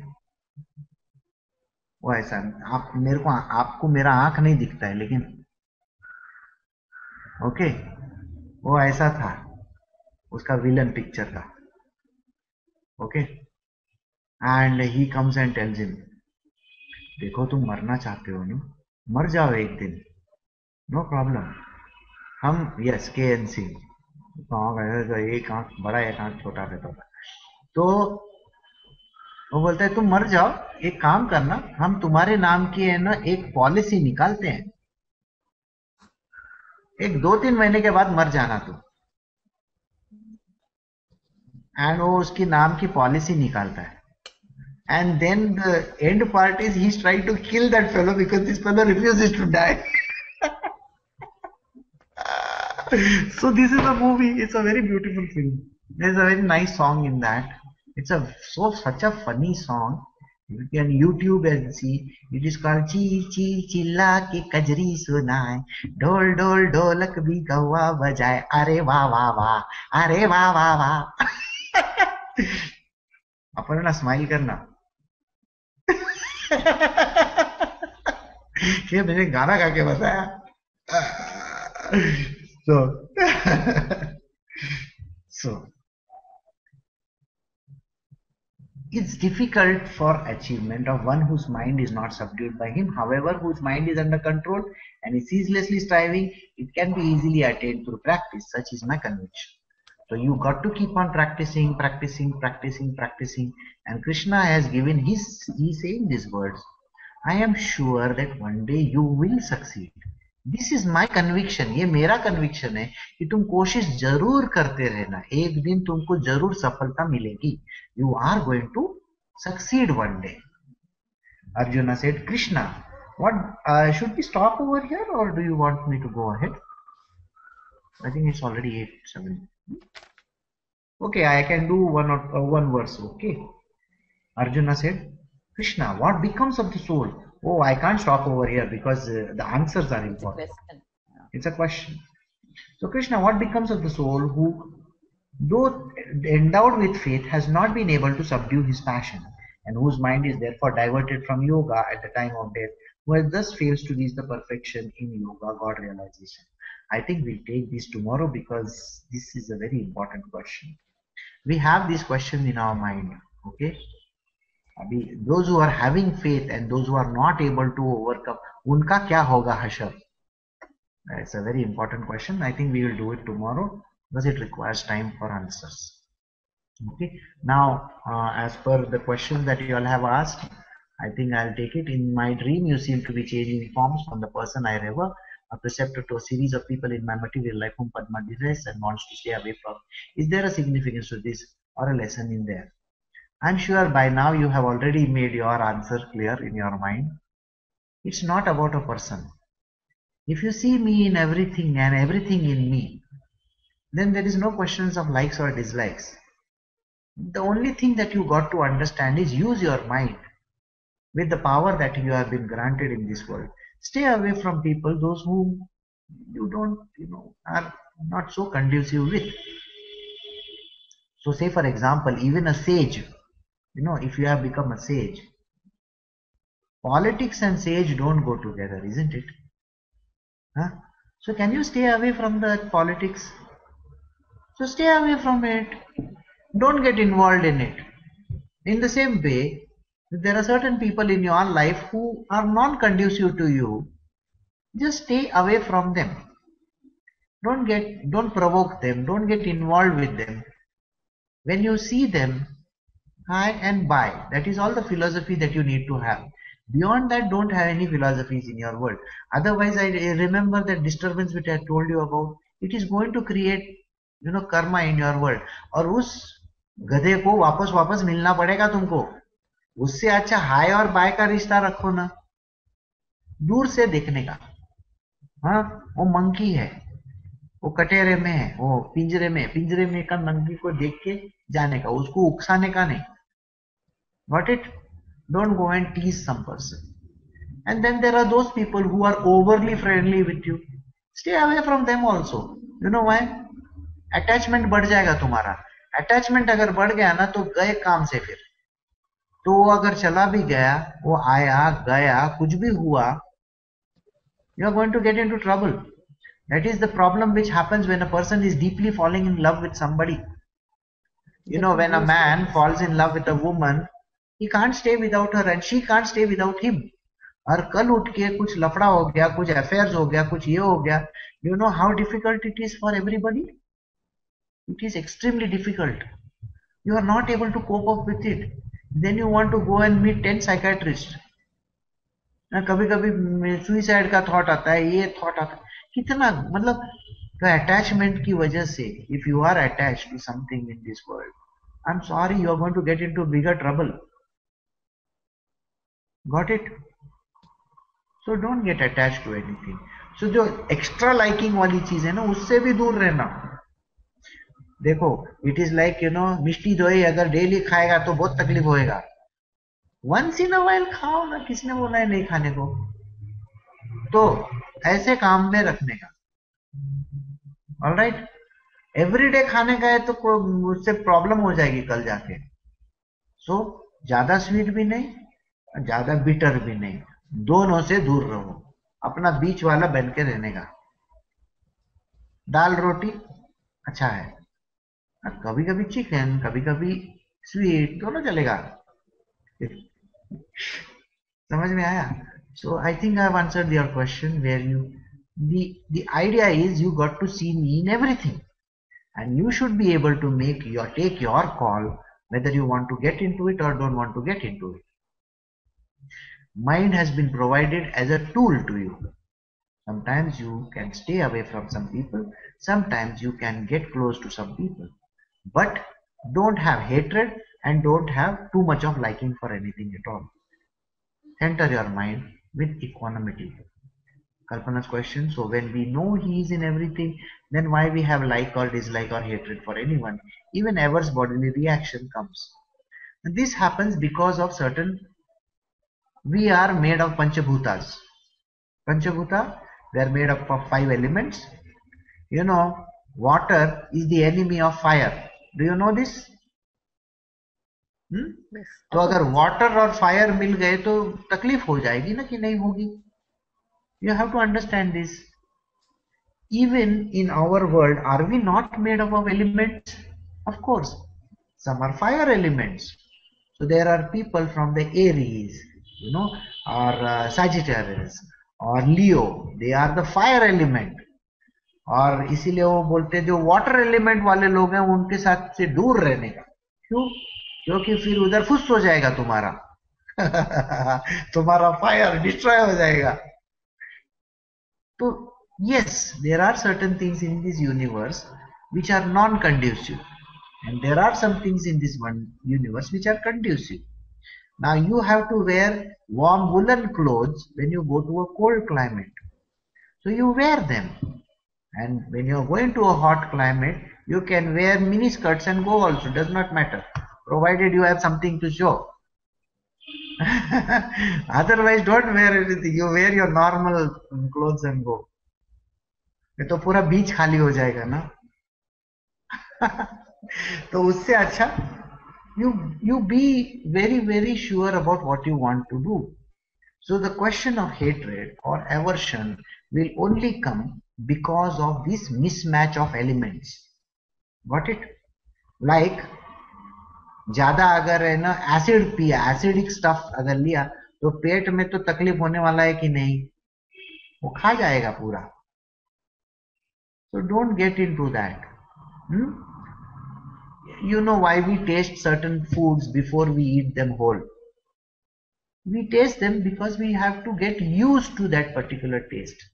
वो ऐसा, आपको मेरा आंख नहीं दिखता है लेकिन okay, वो ऐसा था, उसका विलन पिक्चर का। Okay, and he comes and tells him, देखो तुम मरना चाहते हो ना, मर जाओ एक दिन, नो प्रॉब्लम, हम यस KNC, एक आंख बड़ा एक आंख छोटा रहता था, तो वो बोलता है तुम मर जाओ, एक काम करना, हम तुम्हारे नाम की है ना एक पॉलिसी निकालते हैं, एक 2-3 महीने के बाद मर जाना तू। एंड वो उसकी नाम की पॉलिसी निकालता है, and then the end part is he is trying to kill that fellow because this fellow refuses to die. So this is a movie. It's a very beautiful film. There's a very nice song in that. It's such a funny song. You can YouTube and see. It is called Chil Chil Chilla के कजरी सुनाए ढोल ढोल ढोलक भी कौवा बजाए अरे वाह वाह वाह अरे वाह वाह वाह अपन ना स्माइल करना ये मैंने गाना गा के बताया so so it's difficult for achievement of one whose mind is not subdued by him. However, whose mind is under control and is ceaselessly striving, it can be easily attained through practice. Such is my conviction. So you got to keep on practicing, practicing, practicing, practicing. And Krishna has given he's saying these words. I am sure that one day you will succeed. This is my conviction, ये मेरा conviction है कि तुम कोशिश जरूर करते रहना, एक दिन तुमको जरूर सफलता मिलेगी. You are going to succeed one day. Arjuna said, Krishna, what should we stop over here or do you want me to go ahead? I think it's already 8:07. Okay, I can do one verse. Okay. Arjuna said, Krishna, what becomes of the soul? Oh, I can't stop over here because the answers are important. It's a question. So, Krishna, what becomes of the soul who, though endowed with faith, has not been able to subdue his passion, and whose mind is therefore diverted from yoga at the time of death, who thus fails to reach the perfection in yoga, God realization? I think we'll take this tomorrow because this is a very important question. We have this question in our mind, okay? Those who are having faith and those who are not able to overcome, unka kya hoga hashar? It's a very important question. I think we will do it tomorrow because it requires time for answers. Okay. Now, as per the question that you all have asked, I think I'll take it. In my dream, you seem to be changing forms from the person I revere, a preceptor, to a series of people in my material life whom Padma detests and wants to stay away from. Is there a significance to this or a lesson in there? I'm sure by now you have already made your answer clear in your mind. It's not about a person. If you see me in everything and everything in me, then there is no questions of likes or dislikes. The only thing that you got to understand is use your mind with the power that you have been granted in this world. Stay away from people, those whom you don't, are not so conducive with. So say for example, even a sage, if you have become a sage, politics and sage don't go together, isn't it? Huh? So can you stay away from the politics? So stay away from it. Don't get involved in it. In the same way, there are certain people in your life who are non-conducive to you. Just stay away from them. Don't provoke them. Don't get involved with them. When you see them, hi and bye. That is all the philosophy that you need to have. Beyond that, don't have any philosophies in your world. Otherwise, I remember that disturbance which I told you about. It is going to create, karma in your world. और उस गधे को वापस मिलना पड़ेगा तुमको. उससे अच्छा हाय और बाय का रिश्ता रखो ना, दूर से देखने का. हाँ, वो मंकी है, वो कटेरे में है, वो पिंजरे में का मंकी को देख के जाने का, उसको उकसाने का नहीं. Got it? Don't go and tease some person. And then there are those people who are overly friendly with you. Stay away from them also. You know why? Attachment बढ़ जाएगा तुम्हारा. Attachment अगर बढ़ गया ना तो गए काम से फिर. तो वो अगर चला भी गया, वो आया गया कुछ भी हुआ, you are going to get into trouble. That is the problem which happens when a person is deeply falling in love with somebody. When a man falls in love with a woman, he can't stay without her and she can't stay without him. और कल उठ के कुछ लफड़ा हो गया, कुछ affairs हो गया, कुछ ये हो गया, you know how difficult it is for everybody? It is extremely difficult. You are not able to cope up with it. Then you want to go and meet 10 psychiatrists. कभी कभी सुइसाइड का thought आता है, ये thought आता है, कितना मतलब अटैचमेंट की वजह से. If you are attached to something in this world, I am sorry, you are going to get into bigger trouble. Got it? So don't get attached to anything. सो जो एक्स्ट्रा लाइकिंग वाली चीज है ना, उससे भी दूर रहना. देखो, इट इज लाइक मिष्टी दोई अगर डेली खाएगा तो बहुत तकलीफ होएगा. वंस इन अ वाइल खाओ ना, किसने बोला है नहीं खाने को. तो ऐसे काम में रखने का. ऑलराइट. एवरीडे खाने का है तो उससे प्रॉब्लम हो जाएगी कल जाके. सो ज्यादा स्वीट भी नहीं, ज्यादा बिटर भी नहीं, दोनों से दूर रहो. अपना बीच वाला बन के रहने का. दाल रोटी अच्छा है, कभी कभी चिकन, कभी कभी स्वीट, दोनों चलेगा. समझ में आया? So I think I have answered your question where the idea is you got to see me in everything, and you should be able to take your call whether you want to get into it or don't want to get into it. Mind has been provided as a tool to you. Sometimes you can stay away from some people, sometimes you can get close to some people, but don't have hatred and don't have too much of liking for anything at all. Center your mind with equanimity. Kalpana's question, so when we know he is in everything, then why we have like or dislike or hatred for anyone? Even Ever's bodily reaction comes. And this happens because of we are made of Panchabhutas. Panchabhuta, they are made up of 5 elements. Water is the enemy of fire. Do you know this? Yes. तो अगर water और fire मिल गए तो तकलीफ हो जाएगी ना कि नहीं होगी. You have to understand this. Even in our world, are we not made up of elements? Of course, some are fire elements. So there are people from the Aries, or Sagittarius or Leo. They are the fire element. और इसीलिए वो बोलते जो water element वाले लोग हैं उनके साथ से दूर रहने का. क्यों? क्योंकि फिर उधर फुस हो जाएगा तुम्हारा. तुम्हारा फायर डिस्ट्रॉय हो जाएगा. तो yes, there are certain things in this universe which are non-conducive, and there are some things in this one universe which are conducive. Now you have to wear warm woolen clothes when you go to a cold climate, so you wear them. And when you are going to a hot climate, you can wear mini skirts and go also, does not matter, provided you have something to show. Otherwise don't wear anything, you wear your normal clothes and go. ये तो पूरा बीच खाली हो जाएगा ना. तो उससे अच्छा you be very sure about what you want to do. So the question of hatred or aversion will only come because of this mismatch of elements. Got it? Like ज्यादा अगर है ना एसिड पिया, एसिडिक स्टफ अगर लिया तो पेट में तो तकलीफ होने वाला है कि नहीं, वो खा जाएगा पूरा. So don't get into that. You know why we taste certain foods before we eat them whole? We taste them because we have to get used to that particular taste.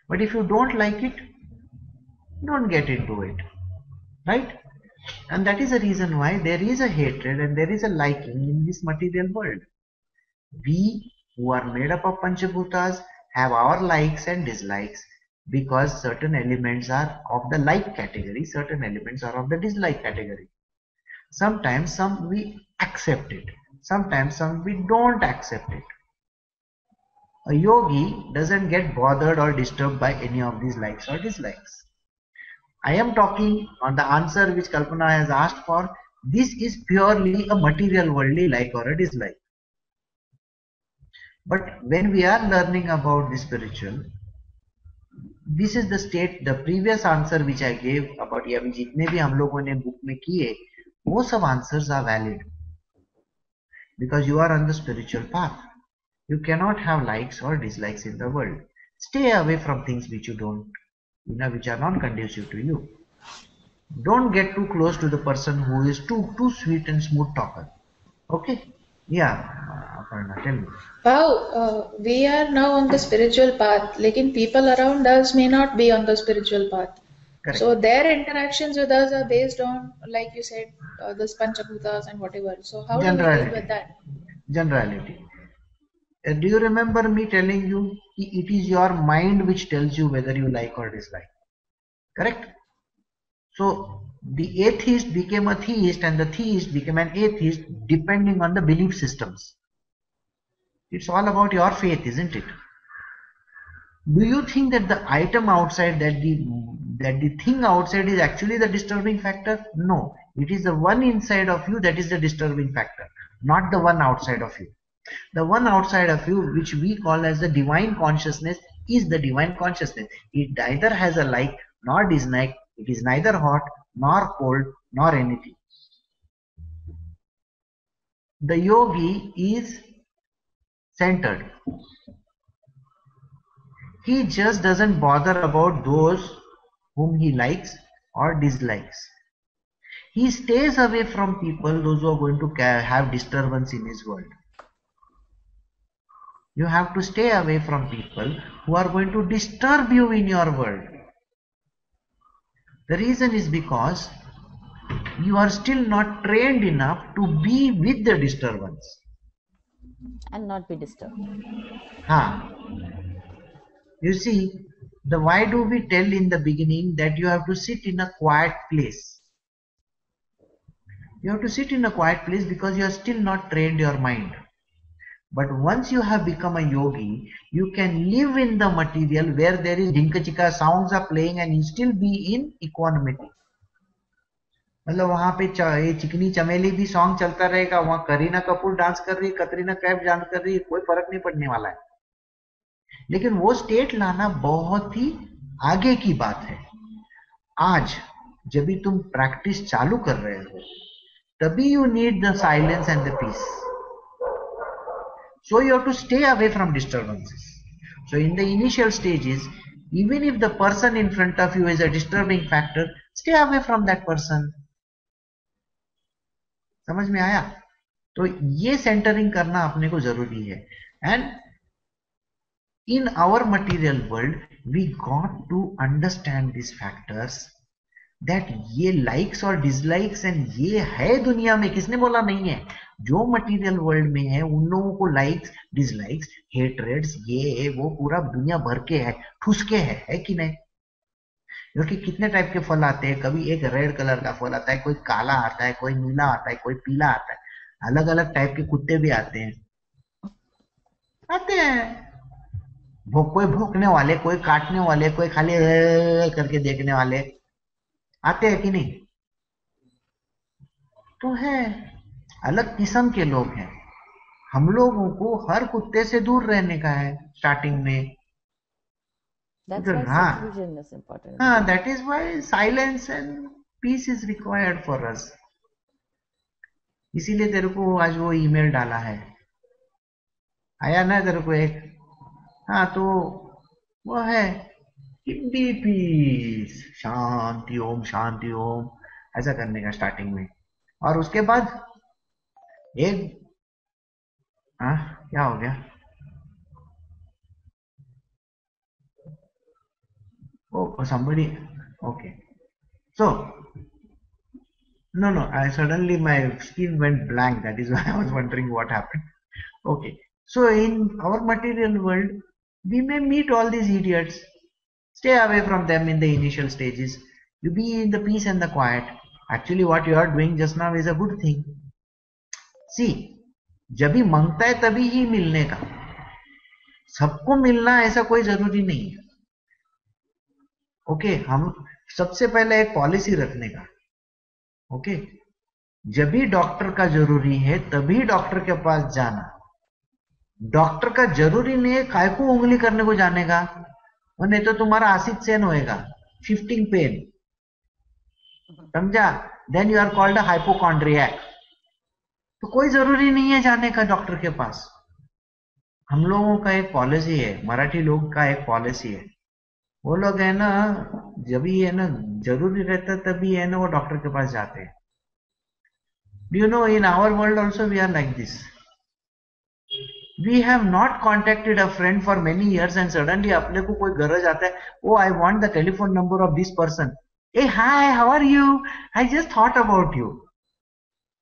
But if you don't like it, don't get into it. Right? And that is the reason why there is a hatred and there is a liking in this material world. We who are made up of Panchabhutas have our likes and dislikes because certain elements are of the like category, certain elements are of the dislike category. Sometimes some we accept it, sometimes some we don't accept it. A yogi doesn't get bothered or disturbed by any of these likes or dislikes. I am talking on the answer which Kalpana has asked for. This is purely a material worldly like or a dislike. But when we are learning about the spiritual, this is the state, the previous answer which I gave about ये जितने भी हम लोगों ने book में किए, वो सब answers are valid because you are on the spiritual path. You cannot have likes or dislikes in the world. Stay away from things which you don't, which are not conducive to you. Don't get too close to the person who is too sweet and smooth talker. Okay? Yeah, Aparna, tell me. Wow, we are now on the spiritual path. Lekin people around us may not be on the spiritual path. Correct. So their interactions with us are based on, like you said, this Panchabhutas and whatever. So how do we deal with that? Generality. Do you remember me telling you कि it is your mind which tells you whether you like or dislike. Correct? So the atheist became a theist and the theist became an atheist depending on the belief systems. It's all about your faith, isn't it? Do you think that the item outside, that the thing outside is actually the disturbing factor? No, it is the one inside of you that is the disturbing factor, not the one outside of you. The one outside of you, which we call as the divine consciousness, is the divine consciousness. It neither has a like nor dislike. It is neither hot nor cold nor anything. The yogi is centered. He just doesn't bother about those whom he likes or dislikes. He stays away from people, those who are going to have disturbance in his world. You have to stay away from people who are going to disturb you in your world. The reason is because you are still not trained enough to be with the disturbance. And not be disturbed. You see, why do we tell in the beginning that you have to sit in a quiet place? You have to sit in a quiet place because you are still not trained your mind. But once you have become a yogi, you can live in the material where there is dinka-chika sounds are playing and you still be in equanimity. मतलब वहां पे चिकनी चमेली भी song चलता रहेगा, वहां Kareena Kapoor dance कर रही है, कतरीना कैफ डांस कर रही है, कोई फर्क नहीं पड़ने वाला है. लेकिन वो स्टेट लाना बहुत ही आगे की बात है. आज जब भी तुम प्रैक्टिस चालू कर रहे हो, तभी you need the silence and the peace. So you have to stay away from disturbances. So in the initial stages, even if the person in front of you is a disturbing factor, stay away from that person. समझ में आया? तो ये centering करना अपने को जरूरी है. And in our material world, we got to understand these factors. That ये likes और dislikes and ये है दुनिया में, किसने बोला नहीं है? जो मटेरियल वर्ल्ड में है उन लोगों को लाइक्स, डिसलाइक्स, हेटरेड्स, ये वो पूरा दुनिया भर के है, ठुसके है कि नहीं? क्योंकि कितने टाइप के फल आते हैं. कभी एक रेड कलर का फल आता है, कोई काला आता है, कोई नीला आता है, कोई पीला आता है. अलग अलग टाइप के कुत्ते भी आते हैं. कोई भौंकने वाले, कोई काटने वाले, कोई खाली करके देखने वाले आते हैं कि नहीं? तो है, अलग किस्म के लोग हैं. हम लोगों को हर कुत्ते से दूर रहने का है स्टार्टिंग में. That's why seclusion is important. That is why silence and peace is required for us. इसीलिए तेरे को आज वो ईमेल डाला है, आया ना तेरे को एक? तो वो है बी पीस, शांति ओम ऐसा करने का स्टार्टिंग में. और उसके बाद एक क्या हो गया? Oh, somebody. Okay. So, no, I suddenly my screen went blank. That is why I was wondering what happened. Okay. So in our material world, we may meet all these idiots. Stay away from them in the initial stages. You be in the peace and the quiet. Actually, what you are doing just now is a good thing. See, जब भी मांगता है तभी ही मिलने का. सबको मिलना ऐसा कोई जरूरी नहीं है. ओके, हम सबसे पहले एक पॉलिसी रखने का. ओके, जब भी डॉक्टर का जरूरी है तभी डॉक्टर के पास जाना. डॉक्टर का जरूरी नहीं है काय को उंगली करने को जाने का, और नहीं तो तुम्हारा आसिड सेन होएगा, शिफ्टिंग पेन. समझा? Then you are called a hypochondriac. तो कोई जरूरी नहीं है जाने का डॉक्टर के पास. हम लोगों का एक पॉलिसी है, मराठी लोग का एक पॉलिसी है. वो लोग है ना, जब भी है ना जरूरी रहता तभी है ना वो डॉक्टर के पास जाते हैं. You know, in our world also we are like this. We have not contacted a friend for many years and suddenly अपने को कोई गरज आता है, oh I want the telephone number of this person. Hey hi, how are you? I just thought about you.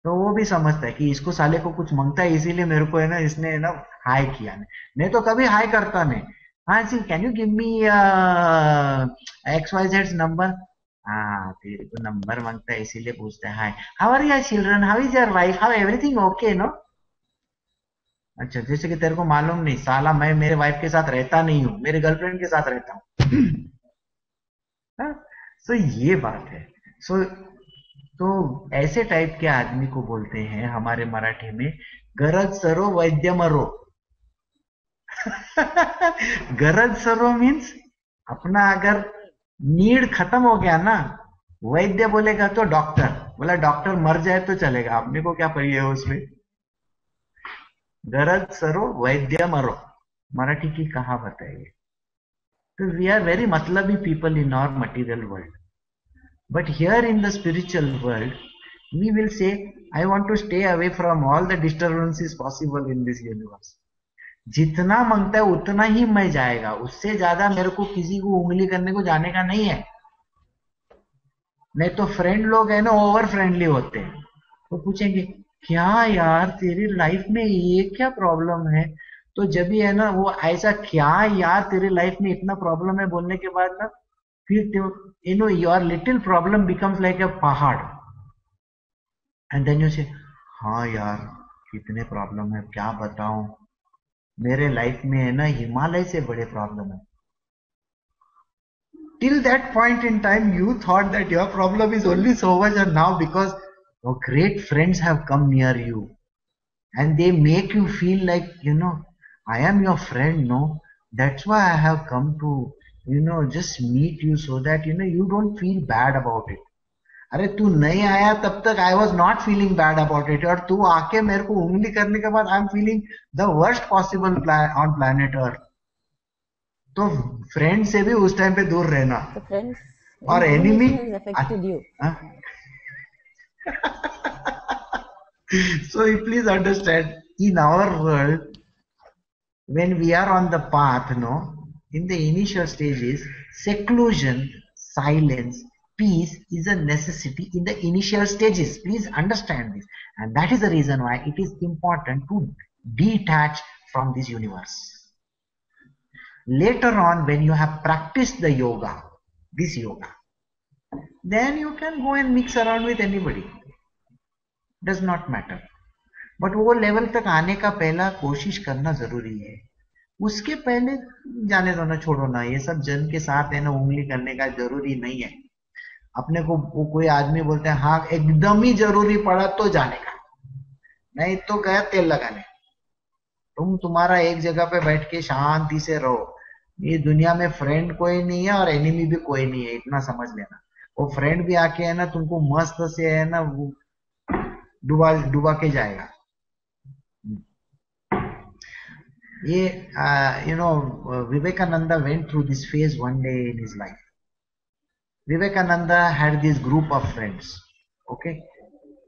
तो वो भी समझता है कि इसको साले को कुछ मांगता है, इसीलिए मेरे को है ना इसने है ना हाई किया. नहीं तो कभी हाई करता नहीं. हाँ जी, can you give me XYZ number? हाँ, तेरे को नंबर मांगता है इसीलिए पूछता है, hi how are your children, how is your wife, how everything okay no? अच्छा, जैसे कि तेरे को मालूम नहीं साला, मैं मेरे वाइफ के साथ रहता नहीं हूँ, मेरे गर्लफ्रेंड के साथ रहता हूँ। हाँ? सो ये बात है। सो तो ऐसे टाइप के आदमी को बोलते हैं हमारे मराठी में, गरज सरो वैद्य मरो। गरज सरो मीन्स अपना अगर नीड खत्म हो गया ना, वैद्य बोलेगा तो डॉक्टर, बोला डॉक्टर मर जाए तो चलेगा, अपने को क्या पड़ी है उसमें। गरज सरो वैद्य मरो, मराठी की कहावत है ये। तो वी आर वेरी मतलबी people in our material world, but here in the spiritual world we will say, I want to stay away from all the disturbances possible in this universe. जितना मांगता है उतना ही मैं जाएगा, उससे ज्यादा मेरे को किसी को उंगली करने को जाने का नहीं है। नहीं तो फ्रेंड लोग है ना, ओवर फ्रेंडली होते हैं, तो पूछेंगे क्या यार तेरी लाइफ में ये क्या प्रॉब्लम है, तो जब भी है ना वो ऐसा क्या यार तेरी लाइफ में इतना प्रॉब्लम है बोलने के बाद ना, फिर your little problem becomes like अ पहाड़, एंड देन यू से, हाँ यार कितने प्रॉब्लम है क्या बताऊं, मेरे लाइफ में है ना हिमालय से बड़े प्रॉब्लम है। Till that point in time you thought that your problem is only so much, and now because your great friends have come near you and they make you feel like, I am your friend, no, that's why I have come to, just meet you so that you don't feel bad about it. अरे तू नहीं आया तब तक I was not feeling bad about it, और तू आके मेरे को उंगली करने के बाद I am feeling the worst possible on planet earth. तो फ्रेंड से भी उस टाइम पे दूर रहना। The friends और enemy, information has affected you. so you please understand, in our world when we are on the path, in the initial stages, seclusion, silence, peace is a necessity in the initial stages. Please understand this, and that is the reason why it is important to detach from this universe. Later on, when you have practiced the yoga, this yoga, then you can go and mix around with anybody, does not matter. But वो level तक आने का पहला कोशिश करना जरूरी है, उसके पहले जाने दो ना, छोड़ो ना, ये सब जन के साथ है ना उंगली करने का जरूरी नहीं है। अपने को वो कोई आदमी बोलते हैं हाँ एकदम ही जरूरी पड़ा तो जाने का, नहीं तो गया तेल लगाने। तुम्हारा एक जगह पे बैठ के शांति से रहो, ये दुनिया में फ्रेंड कोई नहीं है और एनिमी भी कोई नहीं है, इतना समझ लेना। वो फ्रेंड भी आके है ना तुमको मस्त से है ना वो डुबा डुबा के जाएगा। ये Vivekananda went through this phase one day in his life. Vivekananda had this group of friends. Okay,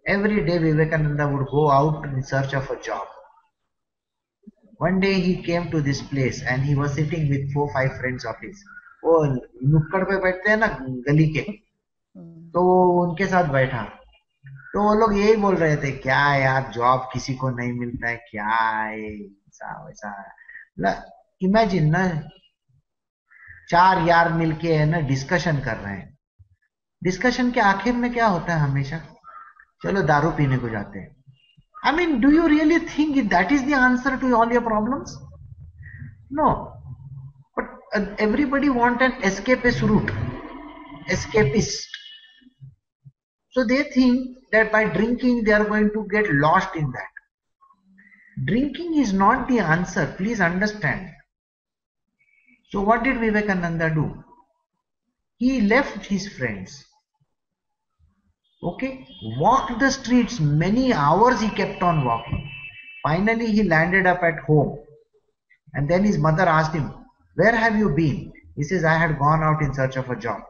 every day Vivekananda would go out in search of a job. One day he came to this place and he was sitting with 4-5 friends of his. वो नुक्कड़ पे बैठते हैं ना गली के, तो वो उनके साथ बैठा, तो वो लोग यही बोल रहे थे क्या यार जॉब किसी को नहीं मिलता है, क्या है ऐसा वैसा। इमेजिन ना, 4 यार मिलके है ना डिस्कशन कर रहे हैं, डिस्कशन के आखिर में क्या होता है हमेशा, चलो दारू पीने को जाते हैं। I mean, do you really think that is the answer to all your problems? No. But everybody want an escapist route, escapist. So they think that by drinking they are going to get lost in that. Drinking is not the answer, please understand. So what did Vivekananda do? He left his friends. Okay, walked the streets, many hours he kept on walking. Finally he landed up at home, and then his mother asked him, where have you been? He says, I had gone out in search of a job.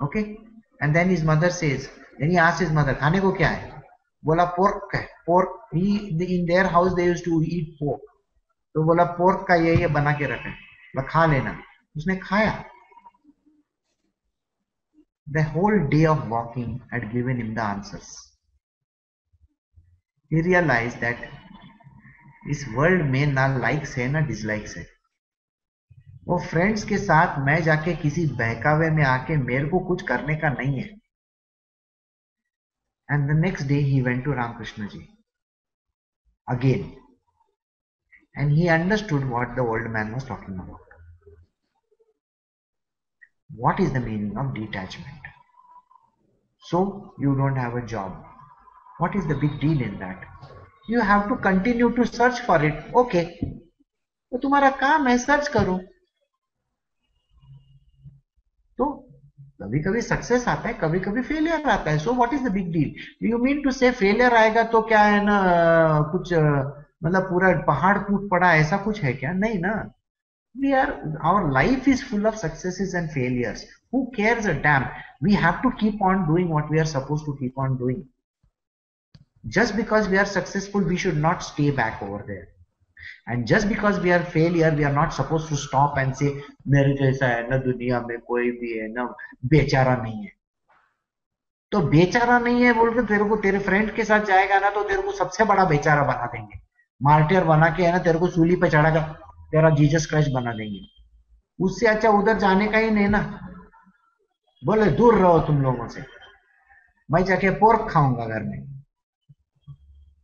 Okay, and then his mother says, then he asked his mother, खाने को क्या है? बोला pork है, pork, in their house they used to eat pork, तो बोला pork का ये बना के रखा है, बोला खा लेना, उसने खाया। The whole day of walking had given him the answers. He realized that इस वर्ल्ड में ना लाइक्स है ना डिसलाइक्स है, वो फ्रेंड्स के साथ मैं जाके किसी बहकावे में आके मेरे को कुछ करने का नहीं है. And the next day he went to Ramakrishna ji again, and he understood what the old man was talking about. What is the meaning of detachment? So you don't have a job. What is the big deal in that? You have to continue to search for it. Okay, तो तुम्हारा काम है search करो. तो कभी कभी success आता है, कभी कभी फेलियर आता है. So what is the big deal? You mean to say failure आएगा तो क्या है ना, कुछ मतलब पूरा पहाड़ टूट पड़ा ऐसा कुछ है क्या? नहीं ना. Our life is full of successes and failures. Who cares a damn? We have to keep on doing what we are supposed to keep on doing. Just because we are successful, we should not stay back over there. And just because we are failure, we are not supposed to stop and say, मेरे जैसा है ना दुनिया में कोई भी है ना, बेचारा नहीं है. तो बेचारा नहीं है बोल के तेरे को तेरे फ्रेंड के साथ जाएगा ना, तो तेरे को सबसे बड़ा बेचारा बना देंगे. मार्टियर बना के है ना तेरे को सूली पे चढ़ा कर तेरा जीसस क्राइस्ट बना देंगे. उससे अच्छा उधर जाने का ही नहीं ना. बोले दूर रहो तुम लोगों से, मैं जाके पोर्क खाऊंगा घर में.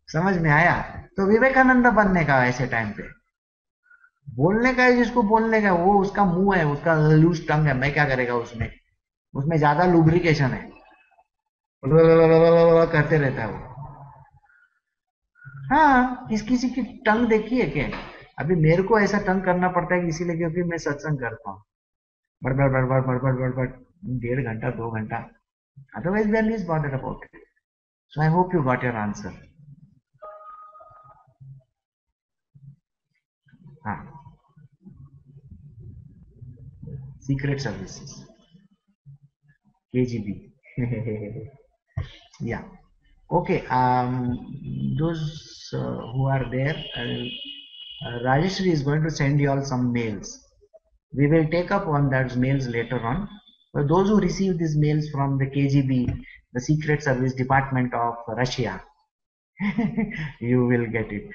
समझ में आया? तो विवेकानंद बनने का ऐसे टाइम पे बोलने का है, जिसको बोलने का वो उसका मुंह है, उसका लूज टंग है. मैं क्या करेगा उसमें? उसमें ज्यादा लुब्रिकेशन है, करते रहता है वो. हाँ, किसी की टंग देखी है क्या? अभी मेरे को ऐसा टंग करना पड़ता है इसीलिए क्योंकि मैं सत्संग करता हूँ. बड़बड़ बड़बड़ बड़बड़ बड़बड़ 1.5 घंटा 2 घंटा. Otherwise, we are least bothered about it. So I hope you got your answer. हाँ, secret services, KGB. Yeah. Okay. Those who are there, Rajeshri is going to send you all some mails. We will take up on those mails later on. For those who receive these mails from the KGB, the Secret Service Department of Russia, you will get it.